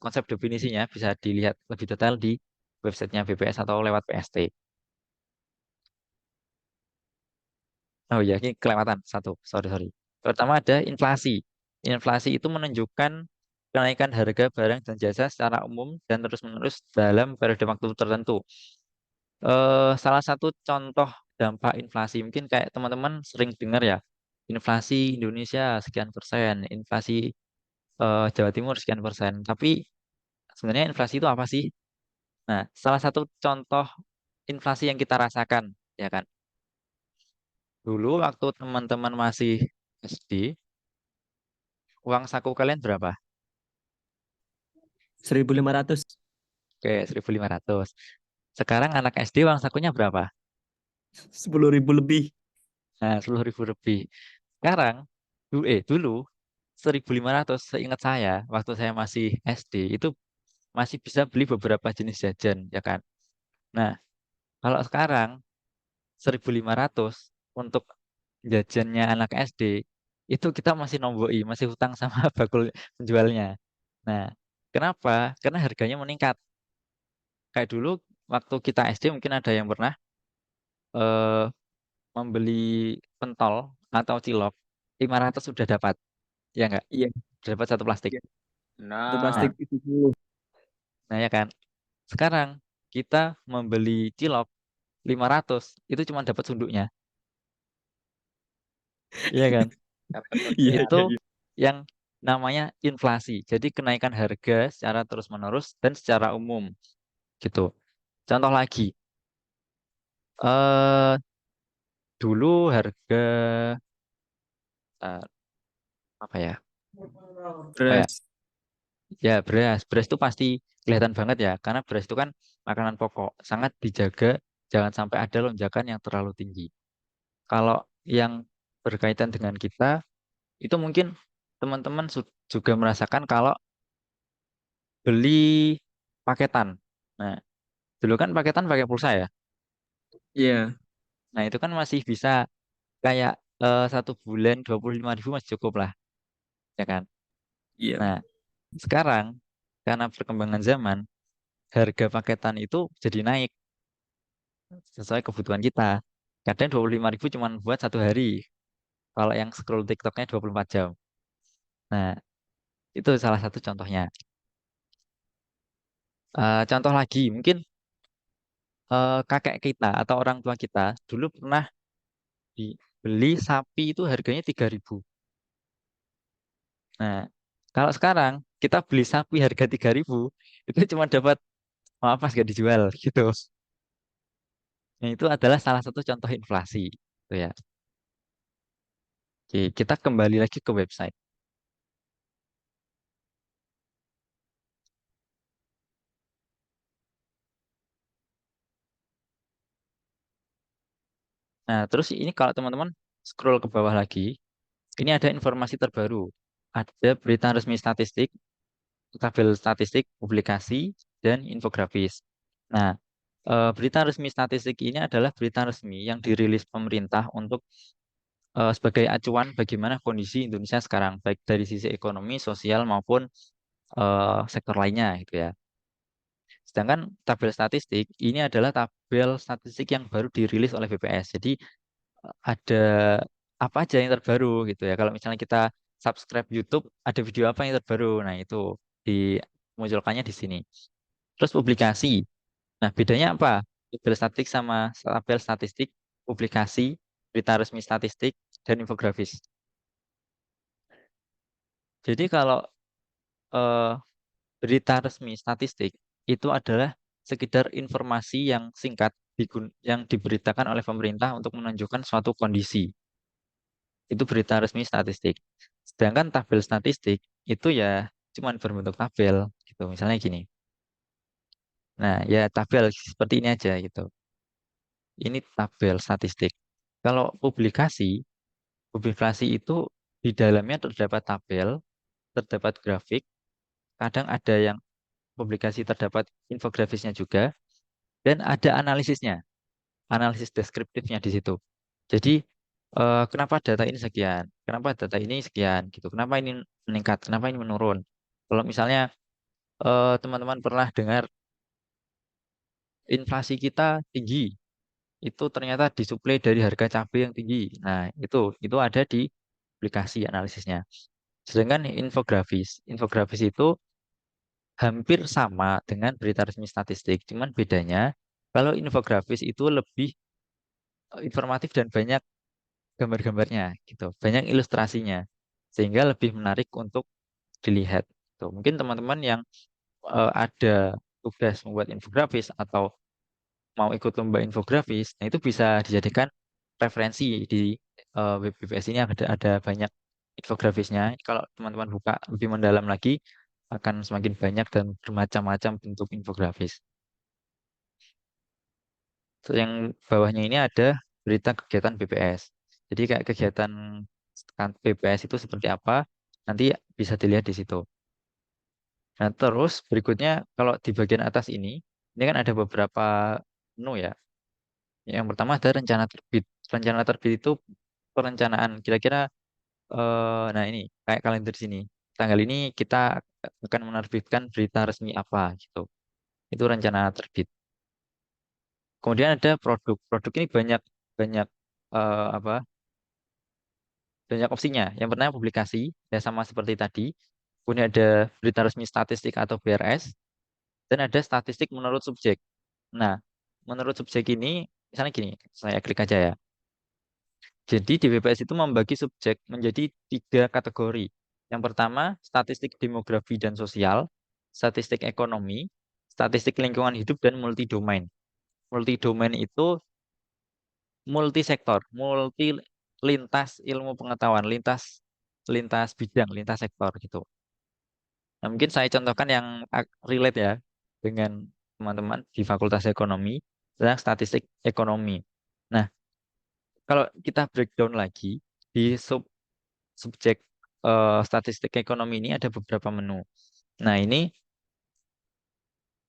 konsep definisinya bisa dilihat lebih detail di websitenya BPS atau lewat PST. Oh ya, ini kelewatan satu. Sorry, sorry. Pertama ada inflasi. Inflasi itu menunjukkan kenaikan harga barang dan jasa secara umum dan terus-menerus dalam periode waktu tertentu. Salah satu contoh dampak inflasi mungkin kayak teman-teman sering dengar ya, inflasi Indonesia sekian persen, inflasi Jawa Timur sekian persen. Tapi sebenarnya inflasi itu apa sih? Nah, salah satu contoh inflasi yang kita rasakan, ya kan? Dulu waktu teman-teman masih SD, uang saku kalian berapa? 1.500. Oke, 1.500. Sekarang anak SD uang sakunya berapa? 10.000 lebih. Nah, 10.000 lebih. Sekarang, dulu 1.500 seingat saya, waktu saya masih SD, itu masih bisa beli beberapa jenis jajan, ya kan? Nah, kalau sekarang 1.500 untuk jajannya anak SD, itu kita masih nomboi, masih hutang sama bakul penjualnya. Nah, kenapa? Karena harganya meningkat. Kayak dulu waktu kita SD mungkin ada yang pernah eh, membeli pentol atau cilok 500 sudah dapat, ya enggak? Iya, Sudah dapat satu plastik. iya. Itu Nah, plastik itu dulu. nah ya kan. Sekarang kita membeli cilok 500 itu cuma dapat sunduknya. Iya kan? Kata Iya, kerja. Itu iya, iya. yang namanya inflasi. Jadi kenaikan harga secara terus-menerus dan secara umum gitu. Contoh lagi, eh dulu harga eh, apa ya? Oh ya, Beras. ya beras. Beras itu pasti kelihatan banget ya, karena beras itu kan makanan pokok, sangat dijaga jangan sampai ada lonjakan yang terlalu tinggi. Kalau yang berkaitan dengan kita, itu mungkin teman-teman juga merasakan kalau beli paketan. Nah, dulu kan paketan pakai pulsa ya. Iya, Nah, itu kan masih bisa kayak 1 bulan 25.000 masih cukup lah, ya kan? iya. Nah, sekarang karena perkembangan zaman, harga paketan itu jadi naik sesuai kebutuhan kita. Kadang 25.000 cuma buat 1 hari. Kalau yang scroll TikToknya 24 jam. Nah, itu salah satu contohnya. Contoh lagi, mungkin kakek kita atau orang tua kita dulu pernah beli sapi itu harganya 3.000. Nah, kalau sekarang kita beli sapi harga 3.000, itu cuma dapat maaf mas gak dijual gitu. Nah, itu adalah salah satu contoh inflasi. Gitu ya. Oke, kita kembali lagi ke website. Nah, terus ini kalau teman-teman scroll ke bawah lagi, ini ada informasi terbaru. Ada berita resmi statistik, tabel statistik, publikasi, dan infografis. Nah, berita resmi statistik ini adalah berita resmi yang dirilis pemerintah untuk sebagai acuan bagaimana kondisi Indonesia sekarang, baik dari sisi ekonomi, sosial maupun sektor lainnya gitu ya. Sedangkan tabel statistik ini adalah tabel statistik yang baru dirilis oleh BPS. Jadi ada apa aja yang terbaru gitu ya. Kalau misalnya kita subscribe YouTube, ada video apa yang terbaru. Nah, itu dimunculkannya di sini. Terus publikasi. Nah, bedanya apa? Tabel statistik sama tabel statistik, publikasi, berita resmi statistik, dan infografis. Jadi kalau eh, berita resmi statistik itu adalah sekedar informasi yang singkat yang diberitakan oleh pemerintah untuk menunjukkan suatu kondisi. Itu berita resmi statistik. Sedangkan tabel statistik itu ya cuman berbentuk tabel gitu. Misalnya gini. Nah, ya tabel seperti ini aja gitu. Ini tabel statistik. Kalau publikasi itu di dalamnya terdapat tabel, terdapat grafik, kadang ada yang publikasi terdapat infografisnya juga, dan ada analisisnya, analisis deskriptifnya di situ. Jadi kenapa data ini sekian, kenapa data ini sekian, gitu, kenapa ini meningkat, kenapa ini menurun. Kalau misalnya teman-teman pernah dengar inflasi kita tinggi, itu ternyata disuplai dari harga cabai yang tinggi. Nah, itu ada di aplikasi analisisnya. Sedangkan infografis itu hampir sama dengan berita resmi statistik, cuman bedanya kalau infografis itu lebih informatif dan banyak gambar-gambarnya gitu, banyak ilustrasinya sehingga lebih menarik untuk dilihat. Tuh, mungkin teman-teman yang ada tugas membuat infografis atau mau ikut lomba infografis, nah itu bisa dijadikan referensi di web BPS ini ada banyak infografisnya. Kalau teman-teman buka lebih mendalam lagi akan semakin banyak dan bermacam-macam bentuk infografis. Terus yang bawahnya ini ada berita kegiatan BPS. Jadi kayak kegiatan BPS itu seperti apa, nanti bisa dilihat di situ. Nah, terus berikutnya kalau di bagian atas ini kan ada beberapa menu ya. Yang pertama ada rencana terbit. Rencana terbit itu perencanaan kira-kira nah ini kayak kalender di sini. Tanggal ini kita akan menerbitkan berita resmi apa gitu. Itu rencana terbit. Kemudian ada produk. Produk ini banyak banyak apa? Banyak opsinya. Yang pertama publikasi, ya sama seperti tadi. Kemudian ada berita resmi statistik atau BRS, dan ada statistik menurut subjek. Nah, menurut subjek ini, misalnya gini, saya klik aja ya. Jadi di BPS itu membagi subjek menjadi 3 kategori. Yang pertama, statistik demografi dan sosial, statistik ekonomi, statistik lingkungan hidup, dan multidomain. Multidomain itu multisektor, multi lintas ilmu pengetahuan, lintas lintas bidang, lintas sektor gitu. Nah, mungkin saya contohkan yang relate ya dengan teman-teman di Fakultas Ekonomi tentang statistik ekonomi. Nah, kalau kita breakdown lagi di subjek statistik ekonomi ini ada beberapa menu. Nah, ini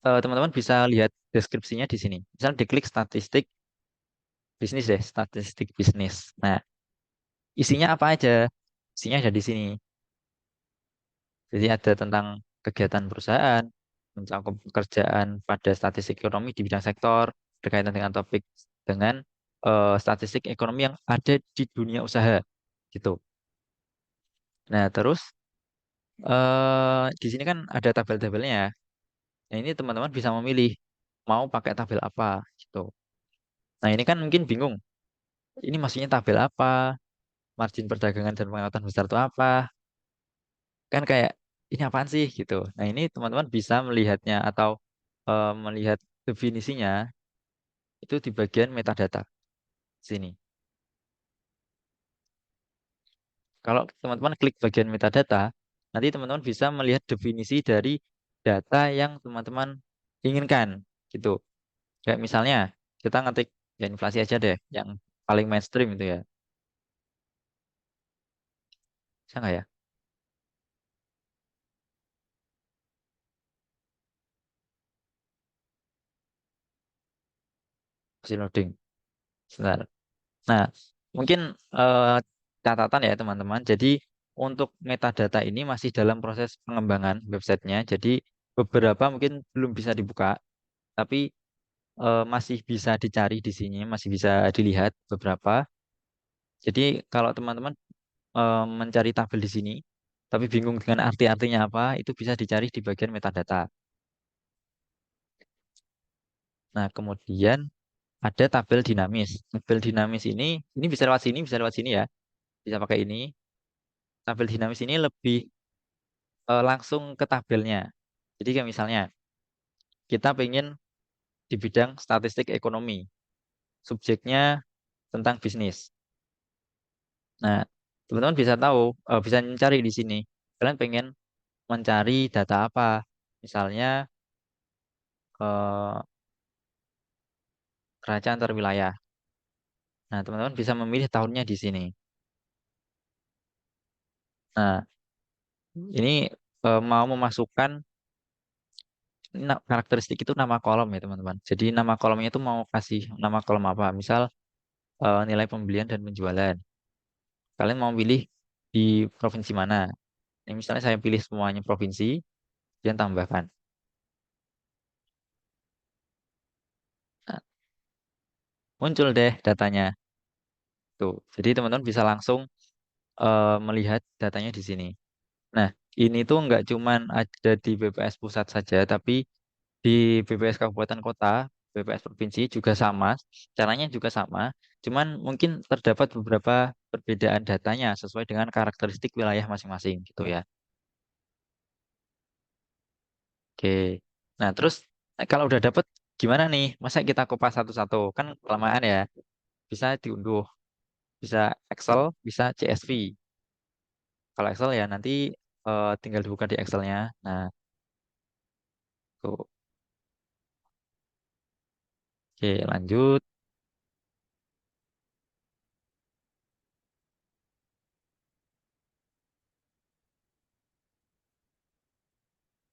teman-teman bisa lihat deskripsinya di sini. Misal diklik statistik bisnis deh, statistik bisnis. Nah, isinya apa aja? Isinya ada di sini. Jadi ada tentang kegiatan perusahaan, mencakup pekerjaan pada statistik ekonomi di bidang sektor, berkaitan dengan topik dengan statistik ekonomi yang ada di dunia usaha, gitu. Nah, terus di sini kan ada tabel-tabelnya ya. Nah, ini teman-teman bisa memilih mau pakai tabel apa, gitu. Nah, ini kan mungkin bingung. Ini maksudnya tabel apa? Margin perdagangan dan pengamatan besar itu apa? Kan kayak ini apaan sih gitu. Nah, ini teman-teman bisa melihatnya atau melihat definisinya itu di bagian metadata sini. Kalau teman-teman klik bagian metadata, nanti teman-teman bisa melihat definisi dari data yang teman-teman inginkan gitu. Kayak misalnya kita ngetik ya inflasi aja deh, yang paling mainstream itu ya. Bisa nggak ya? Masih loading. Sebentar. Nah, mungkin eh, catatan ya teman-teman. Jadi untuk metadata ini masih dalam proses pengembangan websitenya. Jadi beberapa mungkin belum bisa dibuka, tapi masih bisa dicari di sini, masih bisa dilihat beberapa. Jadi kalau teman-teman mencari tabel di sini, tapi bingung dengan arti-artinya apa, itu bisa dicari di bagian metadata. Nah, kemudian ada tabel dinamis. Tabel dinamis ini bisa lewat sini ya, bisa pakai ini. Tabel dinamis ini lebih langsung ke tabelnya. Jadi kayak misalnya kita pengen di bidang statistik ekonomi, subjeknya tentang bisnis. Nah, teman-teman bisa tahu, bisa mencari di sini. Kalian pengen mencari data apa? Misalnya eh, kerajaan antar wilayah. Nah, teman-teman bisa memilih tahunnya di sini. Nah, ini mau memasukkan karakteristik itu nama kolom ya teman-teman. Jadi nama kolomnya itu mau kasih nama kolom apa? Misal nilai pembelian dan penjualan. Kalian mau pilih di provinsi mana? Yang misalnya saya pilih semuanya provinsi, dan tambahkan. Nah, muncul deh datanya. Tuh. Jadi teman-teman bisa langsung melihat datanya di sini. Nah, ini tuh nggak cuman ada di BPS pusat saja, tapi di BPS kabupaten kota, BPS provinsi juga sama, caranya juga sama. Cuman mungkin terdapat beberapa perbedaan datanya sesuai dengan karakteristik wilayah masing-masing gitu ya. Oke. Nah, terus kalau udah dapet gimana nih? Masa kita kopas satu-satu? Kan kelamaan ya. Bisa diunduh, bisa Excel, bisa CSV. Kalau Excel ya nanti tinggal dibuka di Excelnya. Nah, tuh. Oke, lanjut.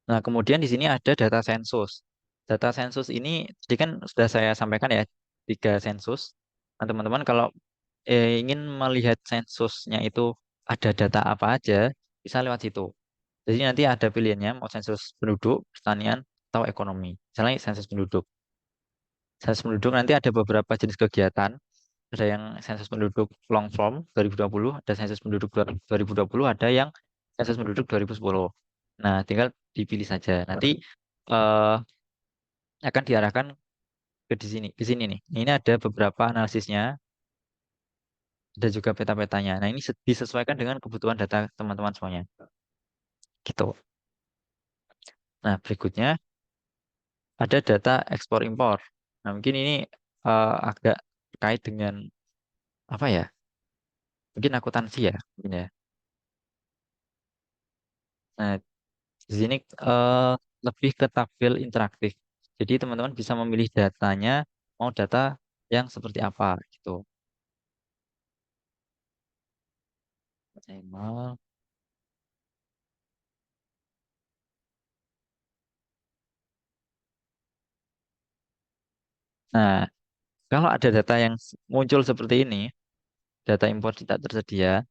Nah, kemudian di sini ada data sensus. Data sensus ini, tadi kan sudah saya sampaikan ya, 3 sensus. Nah, teman-teman kalau ingin melihat sensusnya itu ada data apa aja, bisa lewat situ. Jadi nanti ada pilihannya mau sensus penduduk, pertanian, atau ekonomi. Misalnya sensus penduduk. Sensus penduduk nanti ada beberapa jenis kegiatan. Ada yang sensus penduduk long form 2020, ada sensus penduduk 2020, ada yang sensus penduduk 2010. Nah, tinggal dipilih saja. Nanti eh, akan diarahkan ke di sini nih. Ini ada beberapa analisisnya. ada juga peta-petanya. Nah, ini disesuaikan dengan kebutuhan data teman-teman semuanya. Gitu. Nah, berikutnya ada data ekspor impor. Nah, mungkin ini agak terkait dengan apa ya? Mungkin akuntansi ya, mungkin ya. Nah, di sini lebih ke tabel interaktif. Jadi teman-teman bisa memilih datanya, mau data yang seperti apa gitu. Email. Nah, kalau ada data yang muncul seperti ini, data impor tidak tersedia,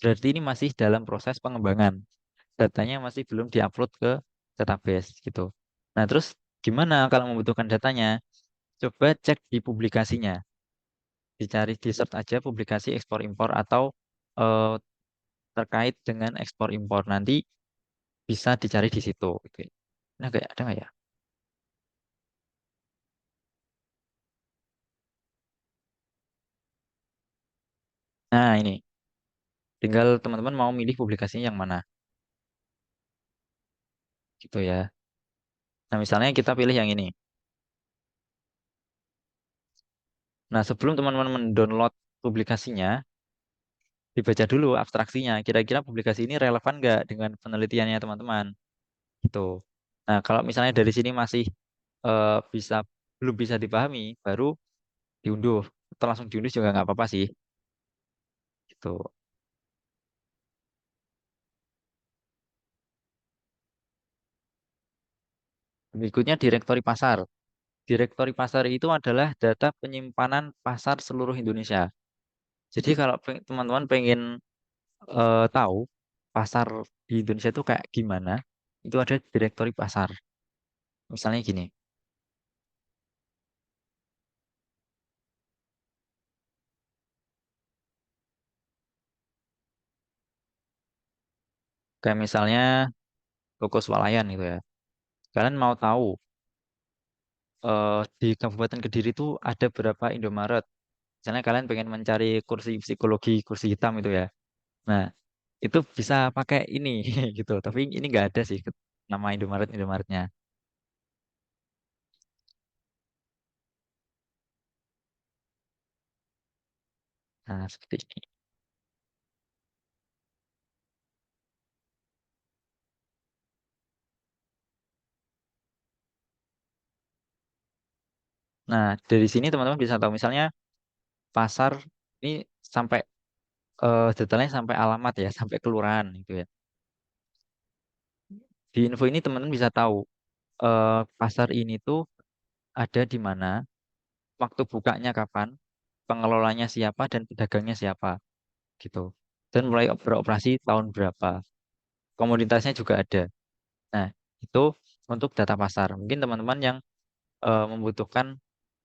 berarti ini masih dalam proses pengembangan. Datanya masih belum diupload ke database gitu. Nah, terus gimana kalau membutuhkan datanya? Coba cek di publikasinya. Dicari di search aja publikasi ekspor impor atau eh, terkait dengan ekspor impor. Nanti bisa dicari di situ gitu. Nah, kayak ada nggak ya? Nah, ini tinggal teman-teman mau milih publikasinya yang mana gitu ya. Nah, misalnya kita pilih yang ini. Nah, sebelum teman-teman mendownload publikasinya, dibaca dulu abstraksinya. Kira-kira publikasi ini relevan nggak dengan penelitiannya teman-teman? Gitu. Nah, kalau misalnya dari sini masih eh, bisa belum bisa dipahami, baru diunduh. Atau langsung diunduh juga nggak apa-apa sih. Gitu. Berikutnya direktori pasar. Direktori pasar itu adalah data penyimpanan pasar seluruh Indonesia. Jadi kalau teman-teman pengen tahu pasar di Indonesia itu kayak gimana, itu ada direktori pasar. Misalnya gini, kayak misalnya toko swalayan gitu ya. Kalian mau tahu di Kabupaten Kediri itu ada berapa Indomaret? Misalnya kalian pengen mencari kursi psikologi, kursi hitam itu ya. Nah, itu bisa pakai ini gitu. Tapi ini nggak ada sih nama Indomaretnya. Nah, seperti ini. Nah, dari sini teman-teman bisa tahu misalnya pasar ini sampai detailnya sampai alamat ya, sampai kelurahan gitu ya. Di info ini teman-teman bisa tahu pasar ini tuh ada di mana, waktu bukanya kapan, pengelolanya siapa dan pedagangnya siapa gitu. Dan mulai beroperasi tahun berapa. Komoditasnya juga ada. Nah, itu untuk data pasar. Mungkin teman-teman yang membutuhkan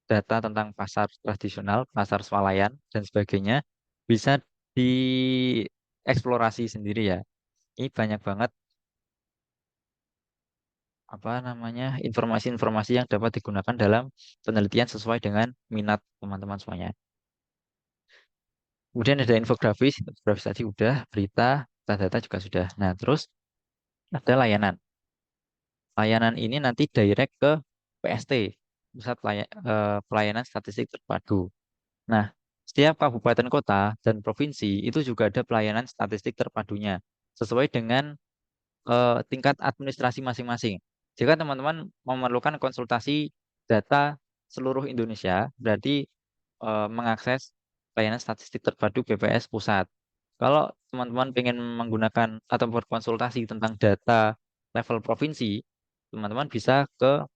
data tentang pasar tradisional, pasar swalayan dan sebagainya bisa dieksplorasi sendiri ya. Ini banyak banget apa namanya informasi-informasi yang dapat digunakan dalam penelitian sesuai dengan minat teman-teman semuanya. Kemudian ada infografis tadi udah, berita, data juga sudah. Nah, terus ada layanan. Layanan ini nanti direct ke PST, Pelayanan Statistik Terpadu. Nah, setiap kabupaten kota dan provinsi itu juga ada pelayanan statistik terpadunya sesuai dengan tingkat administrasi masing-masing. Jika teman-teman memerlukan konsultasi data seluruh Indonesia, berarti mengakses pelayanan statistik terpadu BPS pusat. Kalau teman-teman ingin menggunakan atau berkonsultasi tentang data level provinsi, teman-teman bisa ke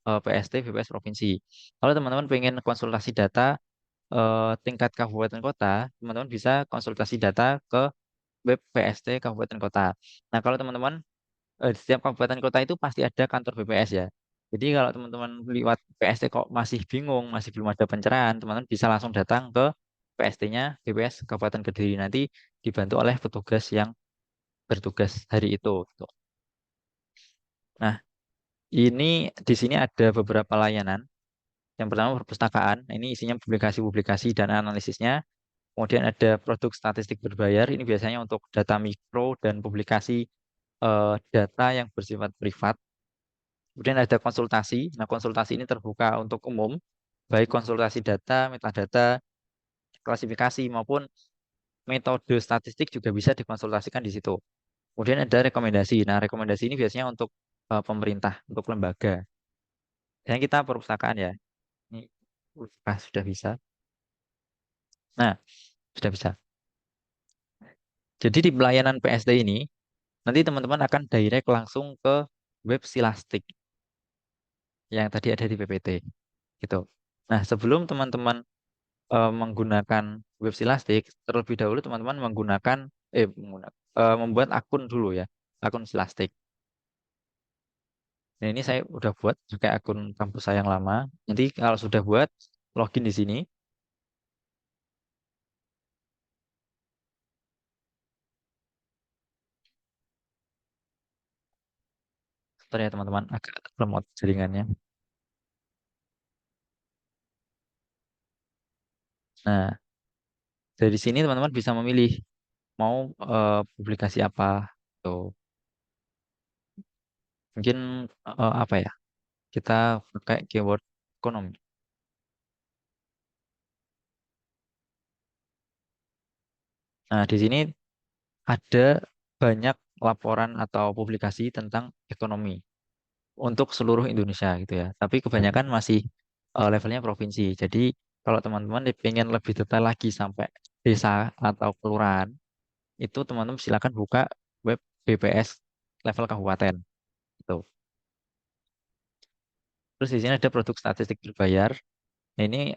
PST BPS provinsi. Kalau teman-teman ingin konsultasi data tingkat kabupaten kota, teman-teman bisa konsultasi data ke web PST kabupaten kota. Nah, kalau teman-teman di setiap kabupaten kota itu pasti ada kantor BPS ya. Jadi kalau teman-teman lewat PST kok masih bingung, masih belum ada pencerahan, teman-teman bisa langsung datang ke PST-nya BPS Kabupaten Kediri, nanti dibantu oleh petugas yang bertugas hari itu gitu. Nah, ini di sini ada beberapa layanan. Yang pertama perpustakaan, ini isinya publikasi-publikasi dan analisisnya. Kemudian ada produk statistik berbayar, ini biasanya untuk data mikro dan publikasi data yang bersifat privat. Kemudian ada konsultasi. Nah, konsultasi ini terbuka untuk umum, baik konsultasi data, metadata, klasifikasi maupun metode statistik juga bisa dikonsultasikan di situ. Kemudian ada rekomendasi. Nah, rekomendasi ini biasanya untuk pemerintah, untuk lembaga. Dan kita perpustakaan ya. Ini sudah bisa. Nah, sudah bisa. Jadi di pelayanan PSD ini, nanti teman-teman akan direct langsung ke web Silastik yang tadi ada di PPT. Gitu. Nah, sebelum teman-teman menggunakan web Silastik, terlebih dahulu teman-teman membuat akun dulu ya, akun Silastik. Nah, ini saya udah buat pakai akun kampus saya yang lama. Nanti kalau sudah buat, login di sini. Bentar ya teman-teman, agak lemot jaringannya. Nah, dari sini teman-teman bisa memilih mau publikasi apa. Tuh, mungkin apa ya? Kita pakai keyword ekonomi. Nah, di sini ada banyak laporan atau publikasi tentang ekonomi untuk seluruh Indonesia gitu ya. Tapi kebanyakan masih levelnya provinsi. Jadi kalau teman-teman pengen lebih detail lagi sampai desa atau kelurahan, itu teman-teman silakan buka web BPS level kabupaten. Gitu. Terus di sini ada produk statistik berbayar. Nah, ini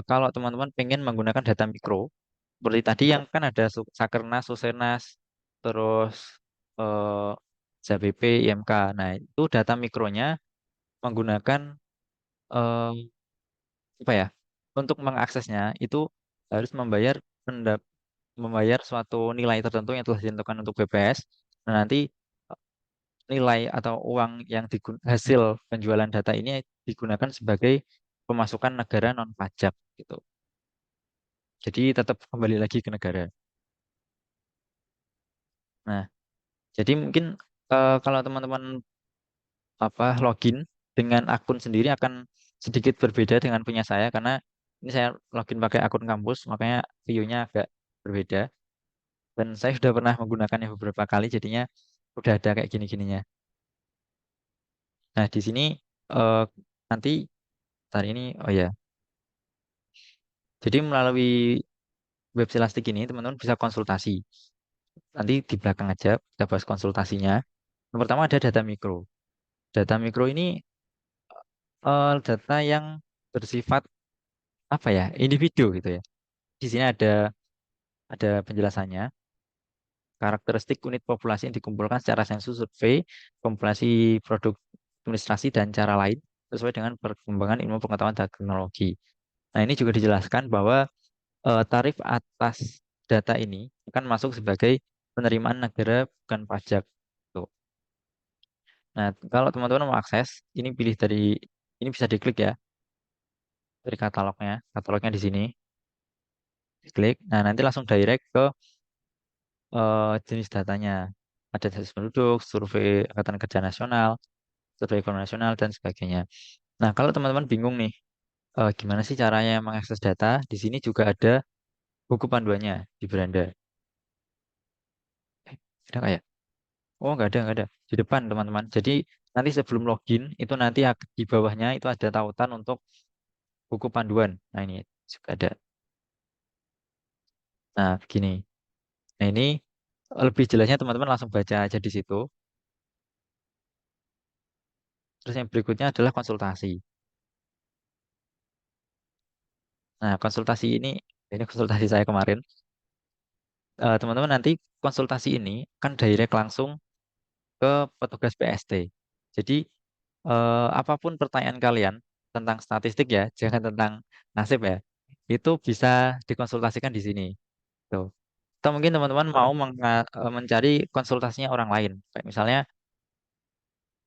kalau teman-teman pengen menggunakan data mikro, seperti tadi yang kan ada Sakernas, Susenas, terus eh, ZBP, IMK. Nah, itu data mikronya menggunakan eh, apa ya? Untuk mengaksesnya itu harus membayar suatu nilai tertentu yang telah ditentukan untuk BPS. Nah, nanti nilai atau uang yang hasil penjualan data ini digunakan sebagai pemasukan negara non pajak gitu. Jadi tetap kembali lagi ke negara. Nah, jadi mungkin kalau teman-teman login dengan akun sendiri akan sedikit berbeda dengan punya saya karena ini saya login pakai akun kampus, makanya view-nya agak berbeda. Dan saya sudah pernah menggunakannya beberapa kali, jadinya udah ada kayak gini-gininya. Nah, di sini eh, nanti hari ini, oh ya, jadi melalui web Silastik ini teman-teman bisa konsultasi. Nanti di belakang aja kita bahas konsultasinya. Yang pertama ada data mikro. Data mikro ini data yang bersifat apa ya, individu gitu ya. Di sini ada penjelasannya. Karakteristik unit populasi yang dikumpulkan secara sensus survei, kompilasi produk administrasi dan cara lain sesuai dengan perkembangan ilmu pengetahuan dan teknologi. Nah, ini juga dijelaskan bahwa tarif atas data ini akan masuk sebagai penerimaan negara bukan pajak. Tuh. Nah, kalau teman-teman mau akses, ini bisa diklik ya dari katalognya di sini, diklik. Nah, nanti langsung direct ke jenis datanya. Ada sensus penduduk, survei Angkatan Kerja Nasional, survei ekonomi nasional dan sebagainya. Nah, kalau teman-teman bingung nih, gimana sih caranya mengakses data? Di sini juga ada buku panduannya di beranda. Ada nggak ya? Oh, nggak ada. Di depan, teman-teman. Jadi, nanti sebelum login, itu nanti di bawahnya itu ada tautan untuk buku panduan. Nah, ini juga ada. Nah, begini. Nah, ini lebih jelasnya teman-teman langsung baca aja di situ. Terus yang berikutnya adalah konsultasi. Nah, konsultasi ini konsultasi saya kemarin. Teman-teman nanti konsultasi ini kan direct langsung ke petugas PST. Jadi apapun pertanyaan kalian tentang statistik ya, jangan tentang nasib ya, itu bisa dikonsultasikan di sini. Tuh. Atau mungkin teman-teman mau mencari konsultasinya orang lain. Kayak misalnya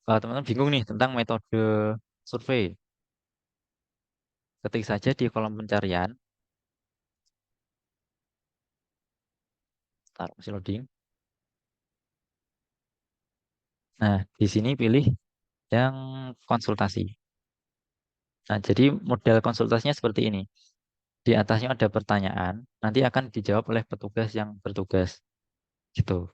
teman-teman bingung nih tentang metode survei. Ketik saja di kolom pencarian Bentar, masih loading. Nah, di sini pilih yang konsultasi. Nah, jadi model konsultasinya seperti ini. Di atasnya ada pertanyaan, nanti akan dijawab oleh petugas yang bertugas. Gitu.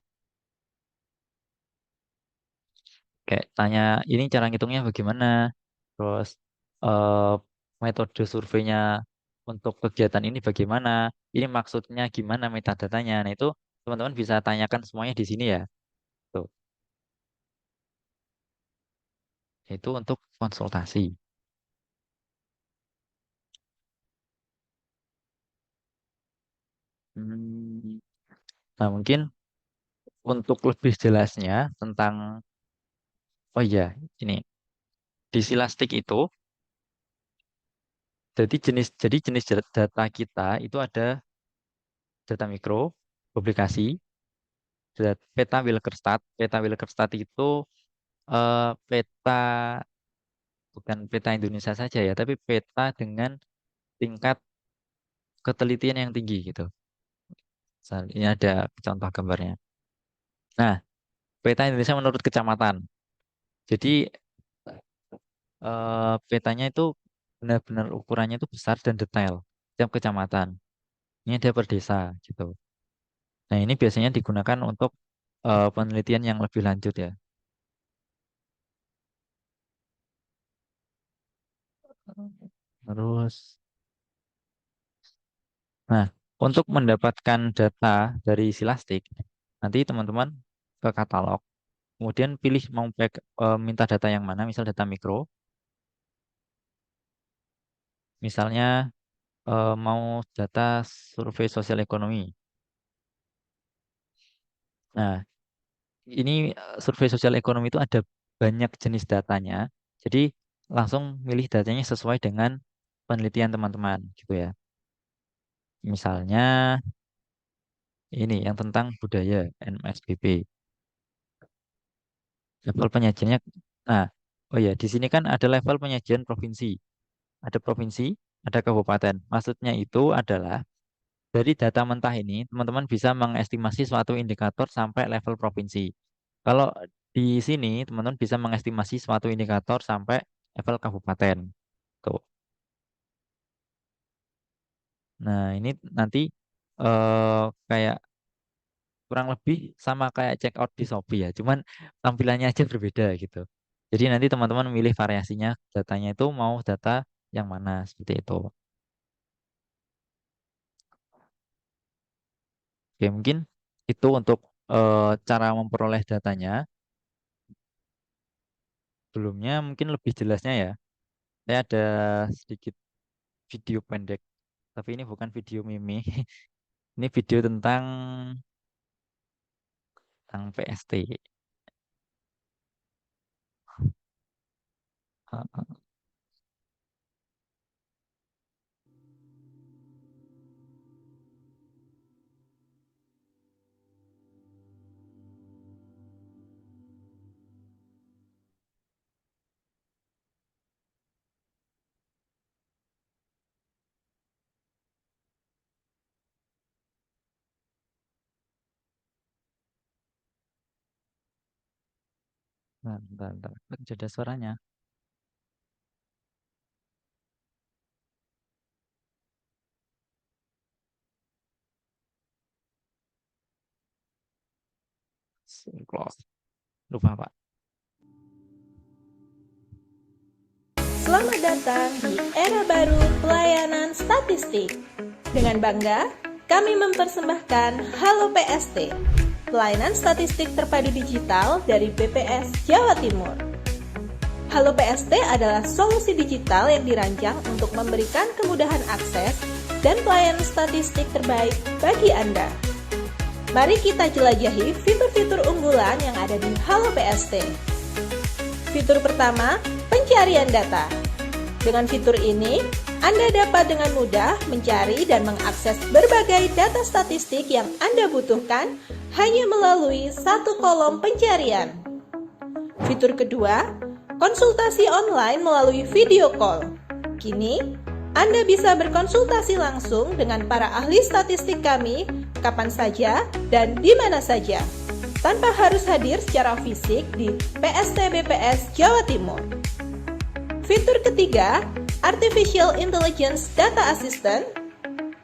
Kayak tanya, ini cara ngitungnya bagaimana? Terus eh, metode surveinya untuk kegiatan ini bagaimana? Ini maksudnya gimana metadatanya? Nah, itu teman-teman bisa tanyakan semuanya di sini ya. Tuh, itu untuk konsultasi. Hmm, Nah, mungkin untuk lebih jelasnya tentang, oh iya, ini di Silastik itu, jadi jenis data kita itu ada data mikro, publikasi, peta Wilkerstat. Peta Wilkerstat itu peta bukan peta Indonesia saja ya, tapi peta dengan tingkat ketelitian yang tinggi gitu. Ini ada contoh gambarnya. Nah, peta Indonesia menurut kecamatan. Jadi petanya itu benar-benar ukurannya itu besar dan detail setiap kecamatan. Ini ada per desa gitu. Nah, ini biasanya digunakan untuk penelitian yang lebih lanjut ya. Terus, nah, untuk mendapatkan data dari Silastik, nanti teman-teman ke katalog, kemudian pilih mau minta data yang mana, misal data mikro, misalnya mau data survei sosial ekonomi. Nah, ini survei sosial ekonomi itu ada banyak jenis datanya, jadi langsung milih datanya sesuai dengan penelitian teman-teman gitu ya. Misalnya ini yang tentang budaya NSBP. Level penyajiannya, nah, oh ya, di sini kan ada level penyajian provinsi. Ada provinsi, ada kabupaten. Maksudnya itu adalah dari data mentah ini, teman-teman bisa mengestimasi suatu indikator sampai level provinsi. Kalau di sini, teman-teman bisa mengestimasi suatu indikator sampai level kabupaten. Tuh. Nah, ini nanti kayak kurang lebih sama kayak check out di Shopee ya, cuman tampilannya aja berbeda gitu. Jadi nanti teman-teman milih variasinya, datanya itu mau data yang mana seperti itu. Oke, mungkin itu untuk cara memperoleh datanya. Sebelumnya mungkin lebih jelasnya ya, saya ada sedikit video pendek, tapi ini bukan video meme. Ini video tentang PST. Bentar, bentar, bentar. Nggak ada suaranya. Close. Lupa, Pak. Selamat datang di era baru pelayanan statistik. Dengan bangga, kami mempersembahkan Halo PST, pelayanan statistik terpadu digital dari BPS Jawa Timur. Halo PST adalah solusi digital yang dirancang untuk memberikan kemudahan akses dan pelayanan statistik terbaik bagi Anda. Mari kita jelajahi fitur-fitur unggulan yang ada di Halo PST. Fitur pertama, pencarian data. Dengan fitur ini, Anda dapat dengan mudah mencari dan mengakses berbagai data statistik yang Anda butuhkan hanya melalui satu kolom pencarian. Fitur kedua, konsultasi online melalui video call. Kini, Anda bisa berkonsultasi langsung dengan para ahli statistik kami kapan saja dan di mana saja, tanpa harus hadir secara fisik di PST BPS Jawa Timur. Fitur ketiga, Artificial Intelligence Data Assistant.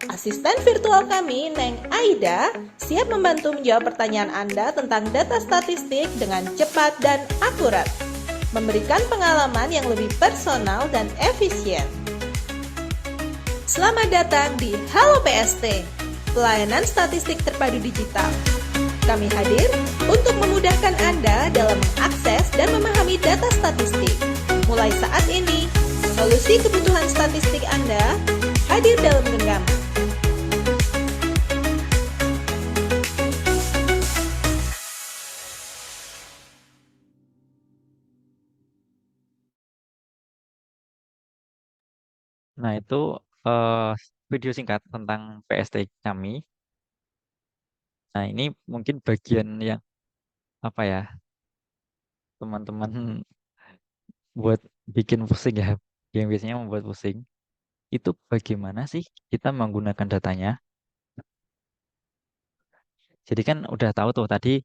Asisten virtual kami, Neng Aida, siap membantu menjawab pertanyaan Anda tentang data statistik dengan cepat dan akurat, memberikan pengalaman yang lebih personal dan efisien. Selamat datang di Halo PST, pelayanan statistik terpadu digital. Kami hadir untuk memudahkan Anda dalam mengakses dan memahami data statistik. Mulai saat ini, solusi kebutuhan statistik Anda hadir dalam genggaman. Nah, itu video singkat tentang PST kami. Nah, ini mungkin bagian yang apa ya, teman-teman buat bikin pusing ya, yang biasanya membuat pusing. Itu bagaimana sih kita menggunakan datanya? Jadi kan udah tahu tuh tadi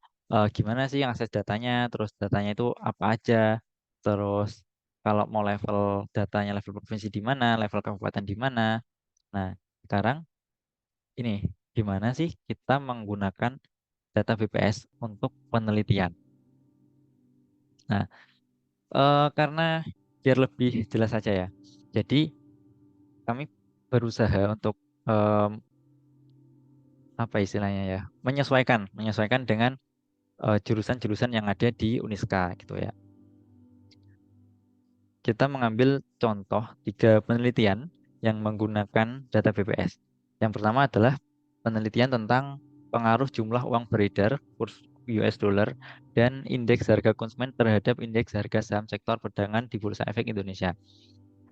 gimana sih yang akses datanya, terus datanya itu apa aja, terus kalau mau level datanya level provinsi di mana, level kabupaten di mana. Nah, sekarang ini gimana sih kita menggunakan data BPS untuk penelitian? Nah, karena biar lebih jelas saja ya. Jadi kami berusaha untuk em, apa istilahnya ya, menyesuaikan dengan jurusan-jurusan yang ada di Uniska gitu ya. Kita mengambil contoh 3 penelitian yang menggunakan data BPS. Yang pertama adalah penelitian tentang pengaruh jumlah uang beredar, kurs US dollar, dan indeks harga konsumen terhadap indeks harga saham sektor perdagangan di Bursa Efek Indonesia.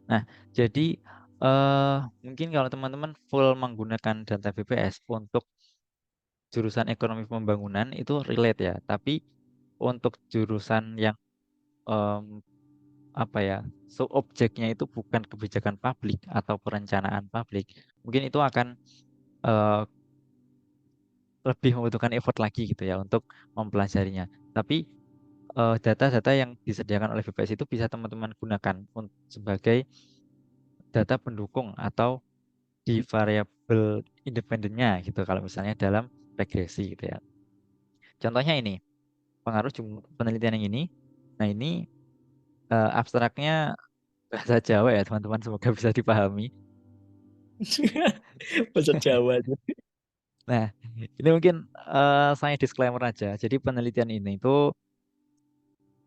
Nah, jadi mungkin kalau teman-teman full menggunakan data BPS untuk jurusan ekonomi pembangunan itu relate ya, tapi untuk jurusan yang em, apa ya, objeknya itu bukan kebijakan publik atau perencanaan publik, mungkin itu akan eh, lebih membutuhkan effort lagi gitu ya untuk mempelajarinya. Tapi data-data yang disediakan oleh BPS itu bisa teman-teman gunakan sebagai data pendukung atau di variabel independennya gitu kalau misalnya dalam regresi gitu ya. Contohnya ini, pengaruh penelitian yang ini. Nah, ini abstraknya bahasa Jawa ya teman-teman, semoga bisa dipahami. Bahasa Jawa aja. Nah, ini mungkin saya disclaimer aja. Jadi penelitian ini itu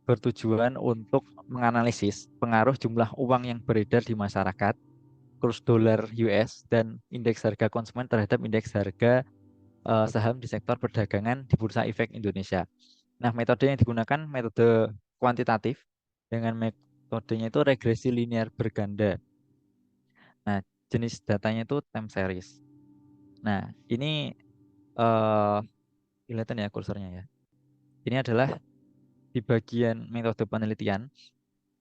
bertujuan untuk menganalisis pengaruh jumlah uang yang beredar di masyarakat, kurs dolar US, dan indeks harga konsumen terhadap indeks harga saham di sektor perdagangan di Bursa Efek Indonesia. Nah, metode yang digunakan metode kuantitatif dengan metodenya itu regresi linear berganda. Nah, jenis datanya itu time series. Nah, ini kelihatan ya kursornya ya. Ini adalah di bagian metode penelitian,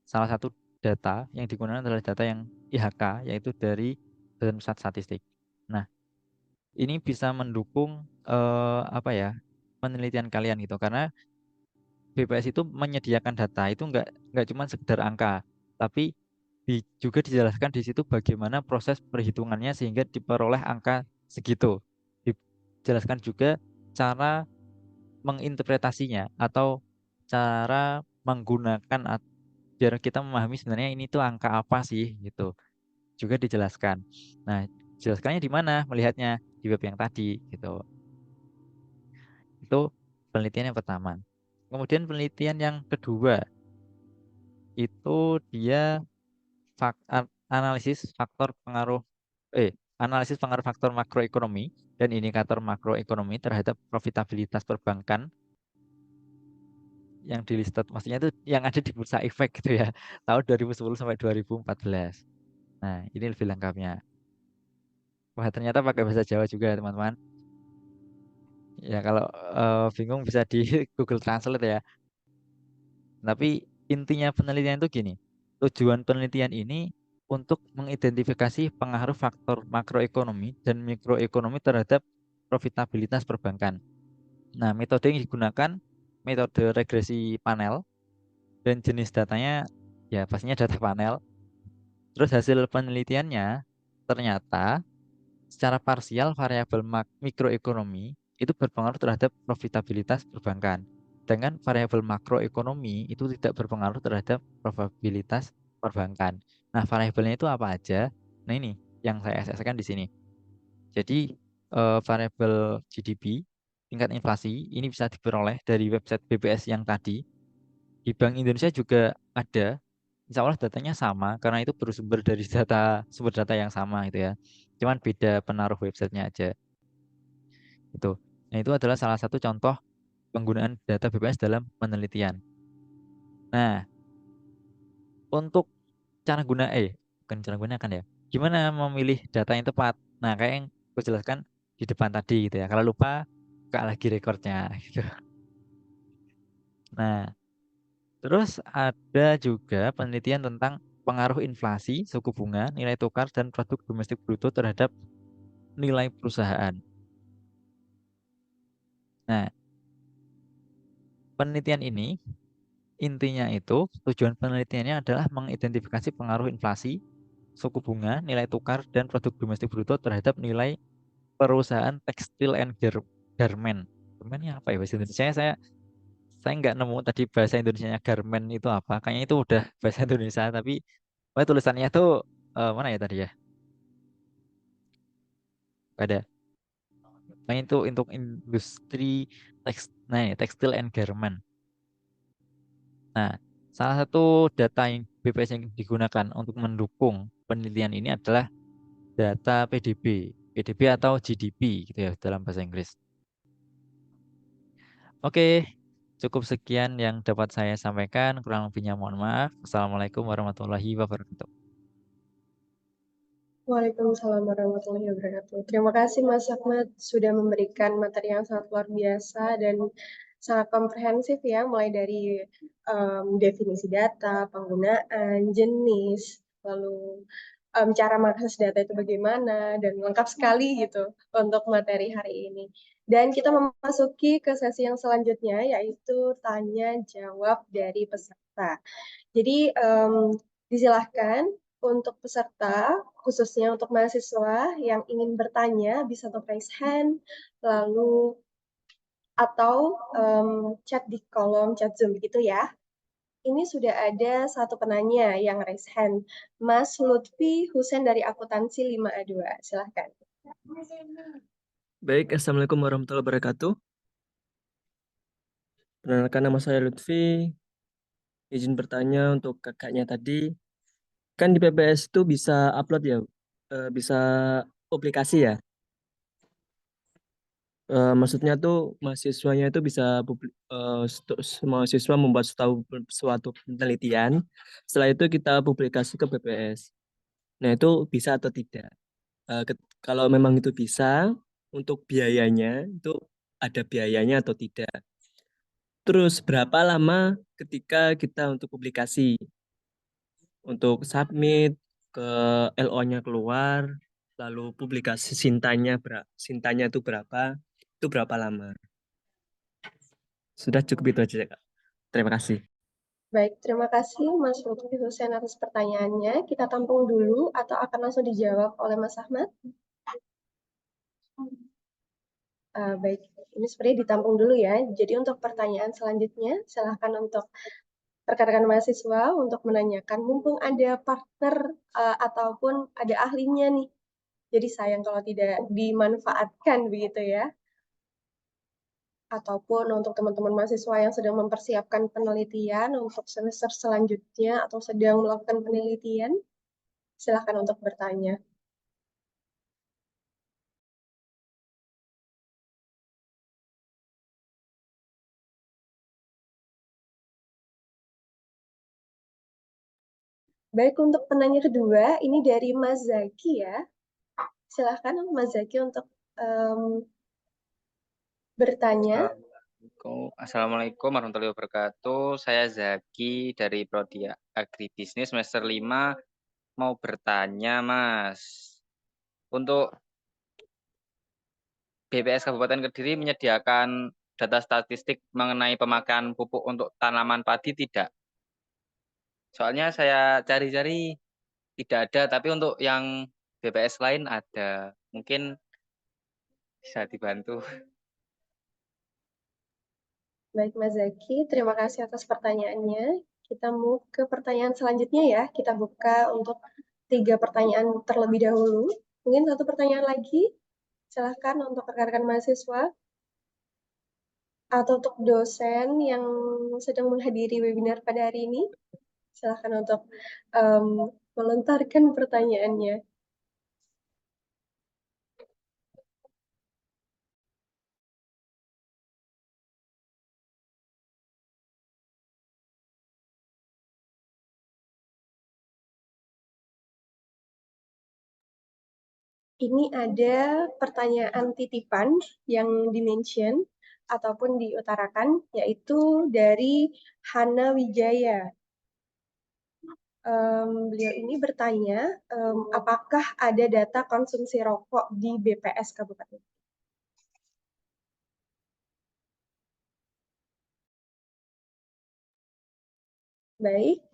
salah satu data yang digunakan adalah data yang IHK, yaitu dari Badan Pusat Statistik. Nah, ini bisa mendukung apa ya, penelitian kalian gitu, karena BPS itu menyediakan data itu nggak cuma sekedar angka, tapi juga dijelaskan di situ bagaimana proses perhitungannya sehingga diperoleh angka segitu. Dijelaskan juga cara menginterpretasinya atau cara menggunakan biar kita memahami sebenarnya ini tuh angka apa sih gitu. Juga dijelaskan. Nah, jelaskannya di mana? Melihatnya di web yang tadi gitu. Itu penelitian yang pertama. Kemudian penelitian yang kedua itu dia analisis faktor pengaruh analisis pengaruh faktor makroekonomi dan indikator makroekonomi terhadap profitabilitas perbankan yang di listed, maksudnya itu yang ada di Bursa Efek gitu ya, tahun 2010 sampai 2014. Nah, ini lebih lengkapnya. Wah, ternyata pakai bahasa Jawa juga teman-teman. Ya kalau bingung bisa di Google Translate ya. Tapi intinya penelitian itu gini. Tujuan penelitian ini untuk mengidentifikasi pengaruh faktor makroekonomi dan mikroekonomi terhadap profitabilitas perbankan. Nah, metode yang digunakan metode regresi panel dan jenis datanya ya pastinya data panel. Terus hasil penelitiannya ternyata secara parsial variabel mikroekonomi itu berpengaruh terhadap profitabilitas perbankan. Dengan variabel makroekonomi itu tidak berpengaruh terhadap probabilitas perbankan. Nah, variabelnya itu apa aja? Nah, ini yang saya SS-kan di sini. Jadi, variabel GDP, tingkat inflasi, ini bisa diperoleh dari website BPS yang tadi. Di Bank Indonesia juga ada. Insya Allah datanya sama, karena itu bersumber dari sumber data yang sama gitu ya. Cuman beda penaruh websitenya aja. Itu. Nah, itu adalah salah satu contoh penggunaan data BPS dalam penelitian. Nah, untuk cara bukan cara gunakan ya. Gimana memilih data yang tepat? Nah, kayak yang aku jelaskan di depan tadi gitu ya. Kalau lupa, buka lagi rekornya gitu. Nah, terus ada juga penelitian tentang pengaruh inflasi, suku bunga, nilai tukar, dan produk domestik bruto terhadap nilai perusahaan. Nah, penelitian ini intinya itu tujuan penelitiannya adalah mengidentifikasi pengaruh inflasi, suku bunga, nilai tukar, dan produk domestik bruto terhadap nilai perusahaan tekstil and garment. Garmentnya apa ya bahasa Indonesia? Saya nggak nemu tadi bahasa Indonesianya garment itu apa. Kayaknya itu udah bahasa Indonesia, tapi tulisannya tuh mana ya tadi ya? Ada. Nah, itu untuk industri tekstil and garment. Nah, salah satu data yang BPS yang digunakan untuk mendukung penelitian ini adalah data PDB atau GDP gitu ya dalam bahasa Inggris. Oke, cukup sekian yang dapat saya sampaikan. Kurang lebihnya mohon maaf. Assalamualaikum warahmatullahi wabarakatuh. Waalaikumsalam warahmatullahi wabarakatuh. Terima kasih Mas Ahmad sudah memberikan materi yang sangat luar biasa dan sangat komprehensif ya, mulai dari definisi data, penggunaan, jenis, lalu cara mengakses data itu bagaimana, dan lengkap sekali gitu untuk materi hari ini. Dan kita memasuki ke sesi yang selanjutnya, yaitu tanya jawab dari peserta. Jadi disilahkan untuk peserta, khususnya untuk mahasiswa yang ingin bertanya, bisa untuk raise hand, lalu atau chat di kolom chat Zoom gitu ya. Ini sudah ada satu penanya yang raise hand, Mas Lutfi Husen dari Akuntansi 5A2. Silahkan. Baik, Assalamualaikum warahmatullahi wabarakatuh. Perkenalkan, nama saya Lutfi. Izin bertanya untuk kakaknya tadi. Kan di PPS itu bisa upload ya, bisa publikasi ya. Maksudnya tuh mahasiswanya itu bisa mahasiswa membuat suatu penelitian. Setelah itu kita publikasi ke PPS. Nah, itu bisa atau tidak? Kalau memang itu bisa, untuk biayanya itu ada biayanya atau tidak? Terus berapa lama ketika kita untuk publikasi, untuk submit ke LO-nya keluar, lalu publikasi sintanya itu berapa lama? Sudah cukup itu aja, Kak. Terima kasih. Baik, terima kasih Mas Lutfi Husen atas pertanyaannya. Kita tampung dulu atau akan langsung dijawab oleh Mas Ahmad? Baik, ini sepertinya ditampung dulu ya. Jadi untuk pertanyaan selanjutnya, silahkan untuk rekan-rekan mahasiswa untuk menanyakan, mumpung ada partner ataupun ada ahlinya nih. Jadi sayang kalau tidak dimanfaatkan begitu ya. Ataupun untuk teman-teman mahasiswa yang sedang mempersiapkan penelitian untuk semester selanjutnya atau sedang melakukan penelitian, silahkan untuk bertanya. Baik, untuk penanya kedua, ini dari Mas Zaki ya. Silahkan Mas Zaki untuk bertanya. Assalamualaikum warahmatullahi wabarakatuh. Saya Zaki dari Prodi Agribisnis semester 5 mau bertanya, Mas. Untuk BPS Kabupaten Kediri menyediakan data statistik mengenai pemakaian pupuk untuk tanaman padi tidak? Soalnya saya cari-cari tidak ada, tapi untuk yang BPS lain ada. Mungkin bisa dibantu. Baik, Mas Zaki, terima kasih atas pertanyaannya. Kita move ke pertanyaan selanjutnya ya. Kita buka untuk 3 pertanyaan terlebih dahulu. Mungkin 1 pertanyaan lagi. Silahkan untuk rekan-rekan mahasiswa atau untuk dosen yang sedang menghadiri webinar pada hari ini. Silahkan untuk melontarkan pertanyaannya. Ini ada pertanyaan titipan yang dimention ataupun diutarakan, yaitu dari Hana Wijaya. Beliau ini bertanya, apakah ada data konsumsi rokok di BPS Kabupaten? Baik,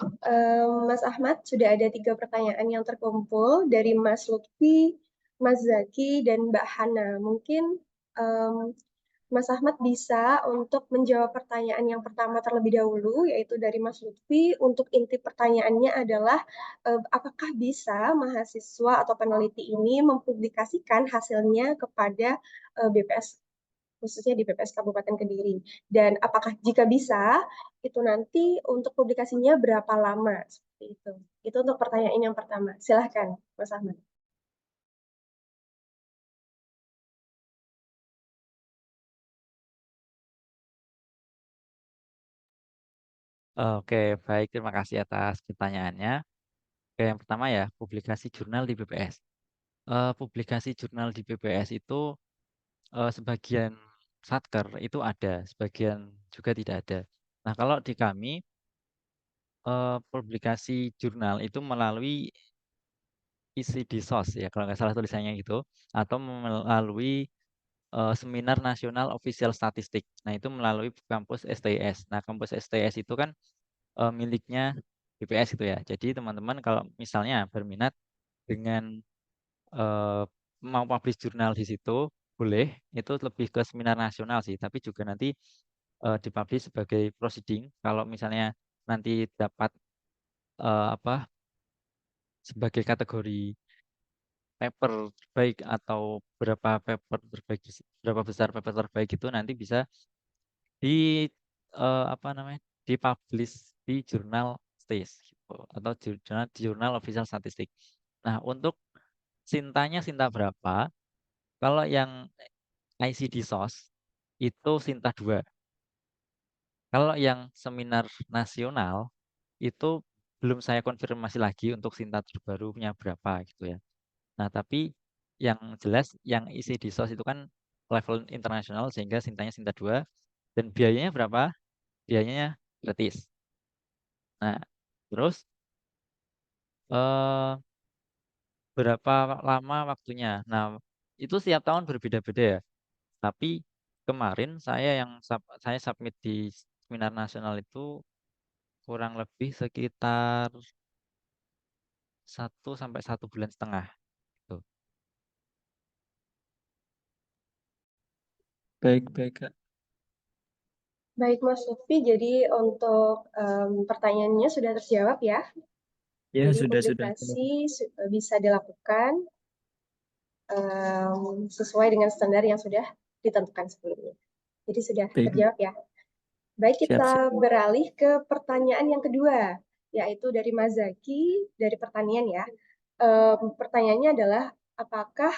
Mas Ahmad, sudah ada 3 pertanyaan yang terkumpul dari Mas Lutfi, Mas Zaki, dan Mbak Hana. Mungkin Mas Ahmad bisa untuk menjawab pertanyaan yang pertama terlebih dahulu, yaitu dari Mas Lutfi. Untuk inti pertanyaannya adalah, apakah bisa mahasiswa atau peneliti ini mempublikasikan hasilnya kepada BPS, khususnya di BPS Kabupaten Kediri? Dan apakah jika bisa, itu nanti untuk publikasinya berapa lama? Seperti itu. Itu untuk pertanyaan yang pertama. Silahkan, Mas Ahmad. Oke, baik. Terima kasih atas pertanyaannya. Oke, yang pertama ya, publikasi jurnal di BPS. Publikasi jurnal di BPS itu sebagian satker itu ada, sebagian juga tidak ada. Nah, kalau di kami publikasi jurnal itu melalui isi di sos ya, kalau nggak salah tulisannya gitu, atau melalui Seminar Nasional Official Statistik. Nah, itu melalui kampus STS. Nah, kampus STS itu kan miliknya BPS gitu ya. Jadi teman-teman kalau misalnya berminat dengan eh, mau publish jurnal di situ, boleh. Itu lebih ke seminar nasional sih. Tapi juga nanti dipublish sebagai proceeding. Kalau misalnya nanti dapat apa sebagai kategori paper terbaik atau berapa paper terbaik, berapa besar paper terbaik itu nanti bisa di apa namanya dipublish di jurnal STATIS gitu, atau jurnal official statistik. Nah, untuk Sintanya Sinta berapa? Kalau yang ICD SOS itu Sinta 2. Kalau yang seminar nasional itu belum saya konfirmasi lagi untuk Sinta terbarunya berapa gitu ya. Nah, tapi yang jelas yang ICD SOS itu kan level internasional sehingga Sintanya Sinta 2 dan biayanya berapa? Biayanya gratis. Nah, terus eh, berapa lama waktunya? Nah, itu setiap tahun berbeda-beda ya. Tapi kemarin saya submit di seminar nasional itu kurang lebih sekitar 1 sampai 1,5 bulan gitu. Baik, baik, Kak. Baik, Mas Lutfi, jadi untuk pertanyaannya sudah terjawab ya. Ya, Jadi sudah. publikasi bisa dilakukan sesuai dengan standar yang sudah ditentukan sebelumnya. Jadi sudah Baik, terjawab ya. Baik, siap, kita siap. beralih ke pertanyaan yang kedua, yaitu dari Mas Zaki, dari pertanian ya. Pertanyaannya adalah, apakah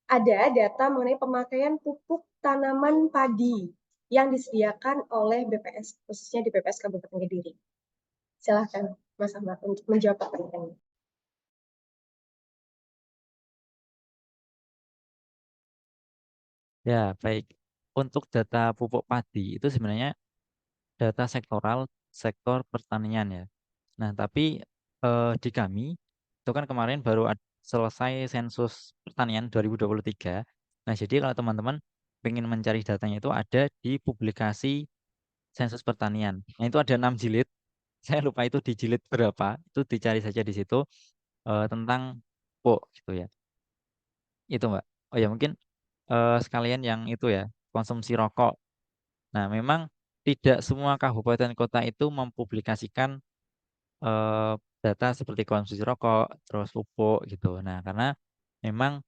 ada data mengenai pemakaian pupuk tanaman padi yang disediakan oleh BPS, khususnya di BPS Kabupaten Kediri? Silahkan, Mas Ahmad, untuk menjawab pertanyaannya. Ya, baik. Untuk data pupuk padi itu sebenarnya data sektoral sektor pertanian ya. Nah, tapi di kami itu kan kemarin baru selesai sensus pertanian 2023 Nah, jadi kalau teman-teman pengen mencari datanya itu ada di publikasi Sensus Pertanian. Nah, itu ada 6 jilid. Saya lupa itu di jilid berapa. Itu dicari saja di situ tentang pupuk gitu ya. Itu, Mbak. Oh ya, mungkin sekalian yang itu ya, konsumsi rokok. Nah, memang tidak semua kabupaten kota itu mempublikasikan eh, data seperti konsumsi rokok, terus pupuk gitu. Nah, karena memang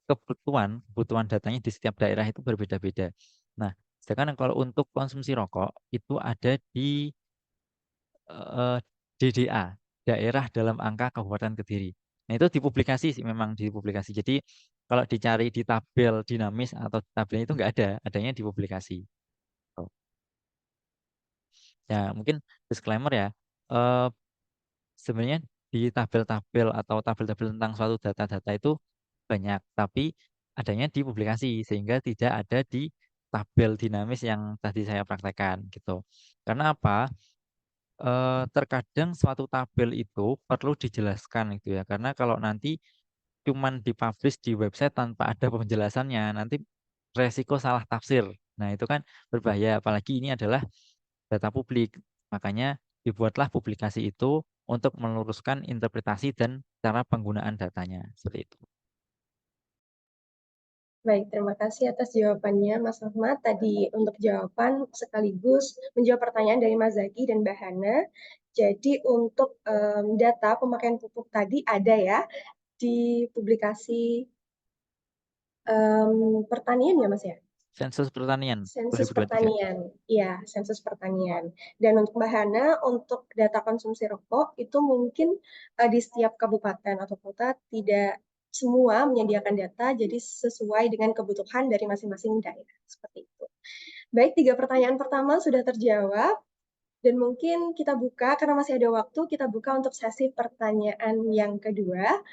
kebutuhan datanya di setiap daerah itu berbeda-beda. Nah, sedangkan kalau untuk konsumsi rokok itu ada di eh, DDA, daerah dalam angka Kabupaten Kediri. Nah, itu dipublikasi sih, memang dipublikasi. Jadi kalau dicari di tabel dinamis atau tabelnya itu nggak ada, adanya di publikasi. Oh. Ya, mungkin disclaimer ya. eh, Sebenarnya di tabel-tabel atau tabel-tabel tentang suatu data-data itu banyak, tapi adanya di publikasi sehingga tidak ada di tabel dinamis yang tadi saya praktekkan gitu. Karena apa? Terkadang suatu tabel itu perlu dijelaskan gitu ya. Karena kalau nanti cuman dipublish di website tanpa ada penjelasannya, nanti resiko salah tafsir. Nah, itu kan berbahaya, apalagi ini adalah data publik. Makanya dibuatlah publikasi itu untuk meluruskan interpretasi dan cara penggunaan datanya. Seperti itu. Baik, terima kasih atas jawabannya Mas Ahmad. Tadi untuk jawaban sekaligus menjawab pertanyaan dari Mas Zaki dan Mbak Hana. Jadi untuk data pemakaian pupuk tadi ada ya di publikasi pertanian ya Mas ya? Sensus Pertanian Sensus 2023. pertanian, ya, sensus pertanian. Dan untuk Mbak Hana, untuk data konsumsi rokok itu mungkin di setiap kabupaten atau kota tidak semua menyediakan data, jadi sesuai dengan kebutuhan dari masing-masing daerah. Seperti itu. Baik, 3 pertanyaan pertama sudah terjawab. Dan mungkin kita buka, karena masih ada waktu, kita buka untuk sesi pertanyaan yang kedua.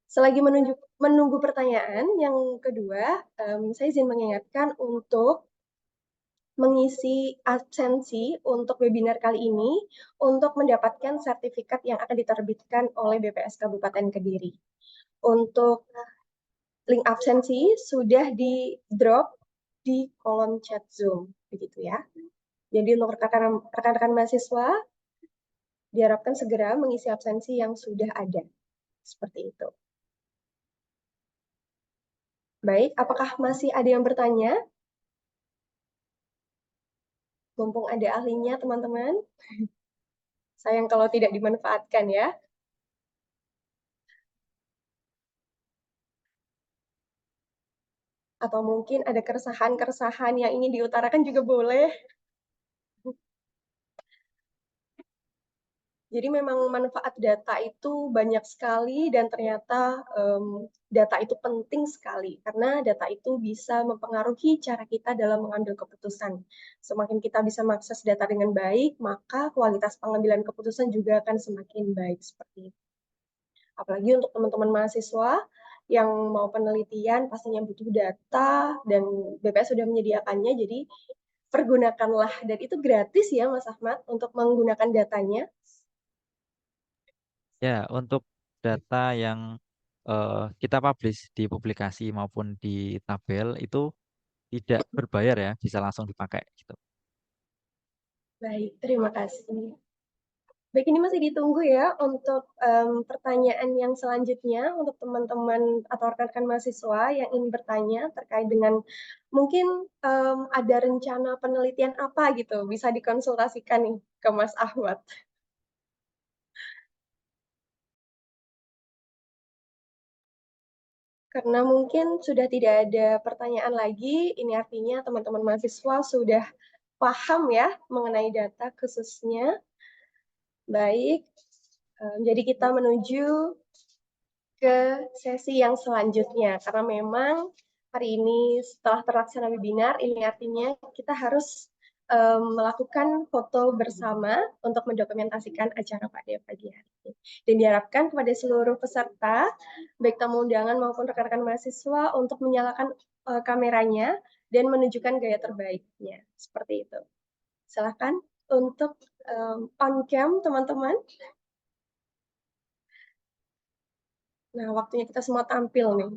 Selagi menunggu pertanyaan yang kedua, saya izin mengingatkan untuk mengisi absensi untuk webinar kali ini untuk mendapatkan sertifikat yang akan diterbitkan oleh BPS Kabupaten Kediri. Untuk link absensi sudah di-drop di kolom chat Zoom, begitu ya. Jadi untuk rekan-rekan mahasiswa diharapkan segera mengisi absensi yang sudah ada. Seperti itu. Baik, apakah masih ada yang bertanya? Mumpung ada ahlinya, teman-teman. Sayang kalau tidak dimanfaatkan ya. Atau mungkin ada keresahan-keresahan yang ingin diutarakan juga boleh. Jadi memang manfaat data itu banyak sekali dan ternyata data itu penting sekali karena data itu bisa mempengaruhi cara kita dalam mengambil keputusan. Semakin kita bisa mengakses data dengan baik, maka kualitas pengambilan keputusan juga akan semakin baik seperti itu. Apalagi untuk teman-teman mahasiswa yang mau penelitian pastinya butuh data dan BPS sudah menyediakannya, jadi pergunakanlah. Dan itu gratis ya Mas Ahmad untuk menggunakan datanya. Ya, untuk data yang kita publish di publikasi maupun di tabel itu tidak berbayar ya, bisa langsung dipakai gitu. Baik, terima kasih. Baik, ini masih ditunggu ya untuk pertanyaan yang selanjutnya untuk teman-teman atau rekan-rekan mahasiswa yang ingin bertanya terkait dengan mungkin ada rencana penelitian apa gitu, bisa dikonsultasikan nih ke Mas Ahmad. Karena mungkin sudah tidak ada pertanyaan lagi, ini artinya teman-teman mahasiswa sudah paham ya mengenai data khususnya. Baik, jadi kita menuju ke sesi yang selanjutnya. Karena memang hari ini setelah terlaksana webinar, ini artinya kita harus melakukan foto bersama untuk mendokumentasikan acara pada pagi hari ini. Dan diharapkan kepada seluruh peserta, baik tamu undangan maupun rekan-rekan mahasiswa untuk menyalakan kameranya dan menunjukkan gaya terbaiknya. Seperti itu. Silakan untuk on cam teman-teman. Nah, waktunya kita semua tampil nih.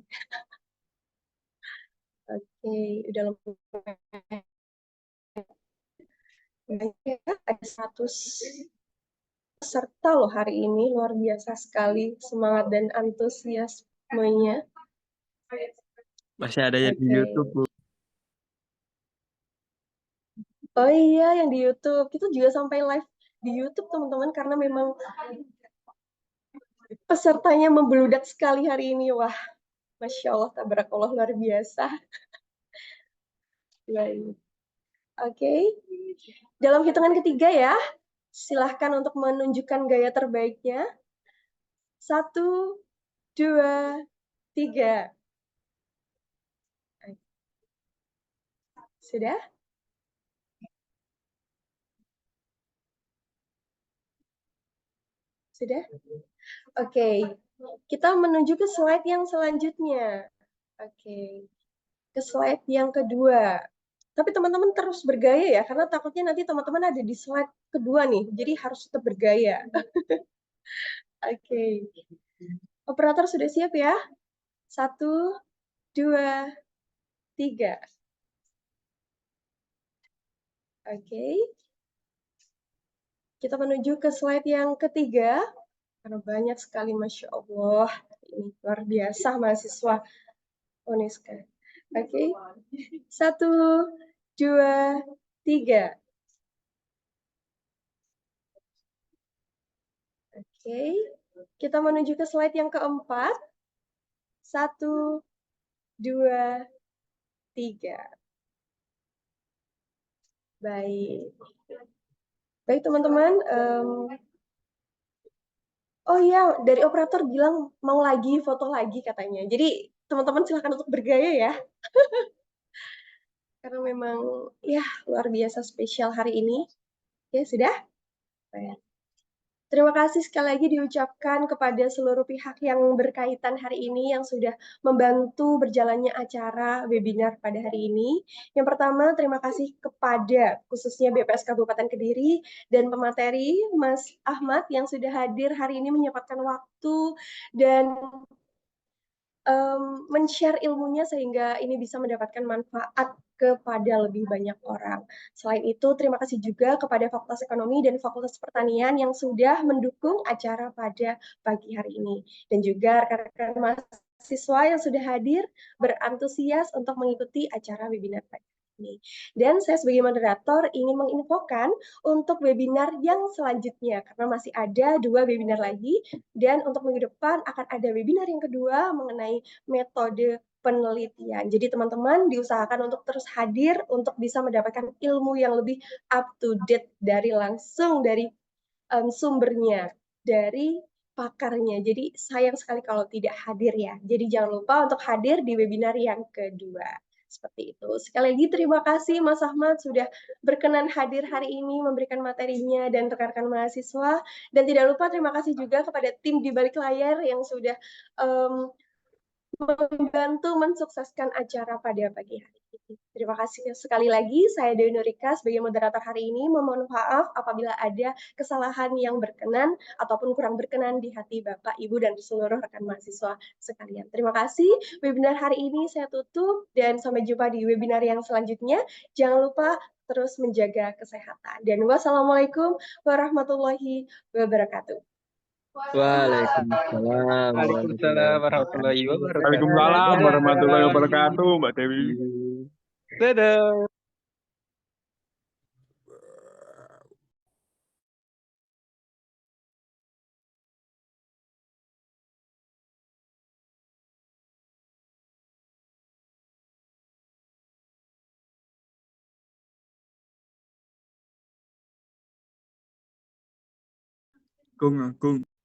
Oke, udah lumayan. Ada 100 peserta loh hari ini, luar biasa sekali semangat dan antusiasmenya. Masih ada yang di Oke. YouTube, Bu. Oh iya, yang di YouTube. Kita juga sampai live di YouTube, teman-teman, karena memang pesertanya membeludak sekali hari ini. Wah, Masya Allah, tabarakallah, luar biasa. Baik. Oke. Dalam hitungan ketiga ya, silahkan untuk menunjukkan gaya terbaiknya. 1, 2, 3. Sudah? Sudah? Oke. Kita menuju ke slide yang selanjutnya. Oke. Ke slide yang kedua. Tapi teman-teman terus bergaya ya, karena takutnya nanti teman-teman ada di slide kedua nih. Jadi harus tetap bergaya. Oke. Operator sudah siap ya? 1, 2, 3. Oke. Kita menuju ke slide yang ketiga. Karena banyak sekali, Masya Allah. Ini luar biasa mahasiswa Uniska. Oke. 1, 2, 3. Oke. Kita menuju ke slide yang keempat. 1, 2, 3. Baik. Baik, teman-teman. Oh iya, dari operator bilang mau lagi, foto lagi katanya. Jadi, teman-teman silahkan untuk bergaya ya. Karena memang, ya, luar biasa spesial hari ini. Ya, sudah? Baik. Terima kasih sekali lagi diucapkan kepada seluruh pihak yang berkaitan hari ini yang sudah membantu berjalannya acara webinar pada hari ini. Yang pertama, terima kasih kepada khususnya BPS Kabupaten Kediri dan pemateri Mas Ahmad yang sudah hadir hari ini menyempatkan waktu dan men-share ilmunya sehingga ini bisa mendapatkan manfaat kepada lebih banyak orang. Selain itu, terima kasih juga kepada Fakultas Ekonomi dan Fakultas Pertanian yang sudah mendukung acara pada pagi hari ini. Dan juga rekan-rekan mahasiswa yang sudah hadir berantusias untuk mengikuti acara webinar pagi ini. Dan saya sebagai moderator ingin menginfokan untuk webinar yang selanjutnya, karena masih ada 2 webinar lagi, dan untuk minggu depan akan ada webinar yang kedua mengenai metode penelitian. Jadi teman-teman diusahakan untuk terus hadir untuk bisa mendapatkan ilmu yang lebih up to date dari langsung dari sumbernya, dari pakarnya. Jadi sayang sekali kalau tidak hadir ya. Jadi jangan lupa untuk hadir di webinar yang kedua. Seperti itu. Sekali lagi terima kasih Mas Ahmad sudah berkenan hadir hari ini memberikan materinya dan rekan-rekan mahasiswa. Dan tidak lupa terima kasih juga kepada tim di balik layar yang sudah membantu mensukseskan acara pada pagi hari ini. Terima kasih sekali lagi. Saya Dewi Nurika sebagai moderator hari ini. Memohon maaf apabila ada kesalahan yang berkenan ataupun kurang berkenan di hati Bapak, Ibu, dan seluruh rekan mahasiswa sekalian. Terima kasih. Webinar hari ini saya tutup dan sampai jumpa di webinar yang selanjutnya. Jangan lupa terus menjaga kesehatan. Dan wassalamualaikum warahmatullahi wabarakatuh. Waalaikumsalam warahmatullahi Waalaikumsalam wabarakatuh. warahmatullahi wabarakatuh. Waalaikumsalam warahmatullahi Dadah. wabarakatuh, Mbak Dewi. Dadah. Agung, Agung.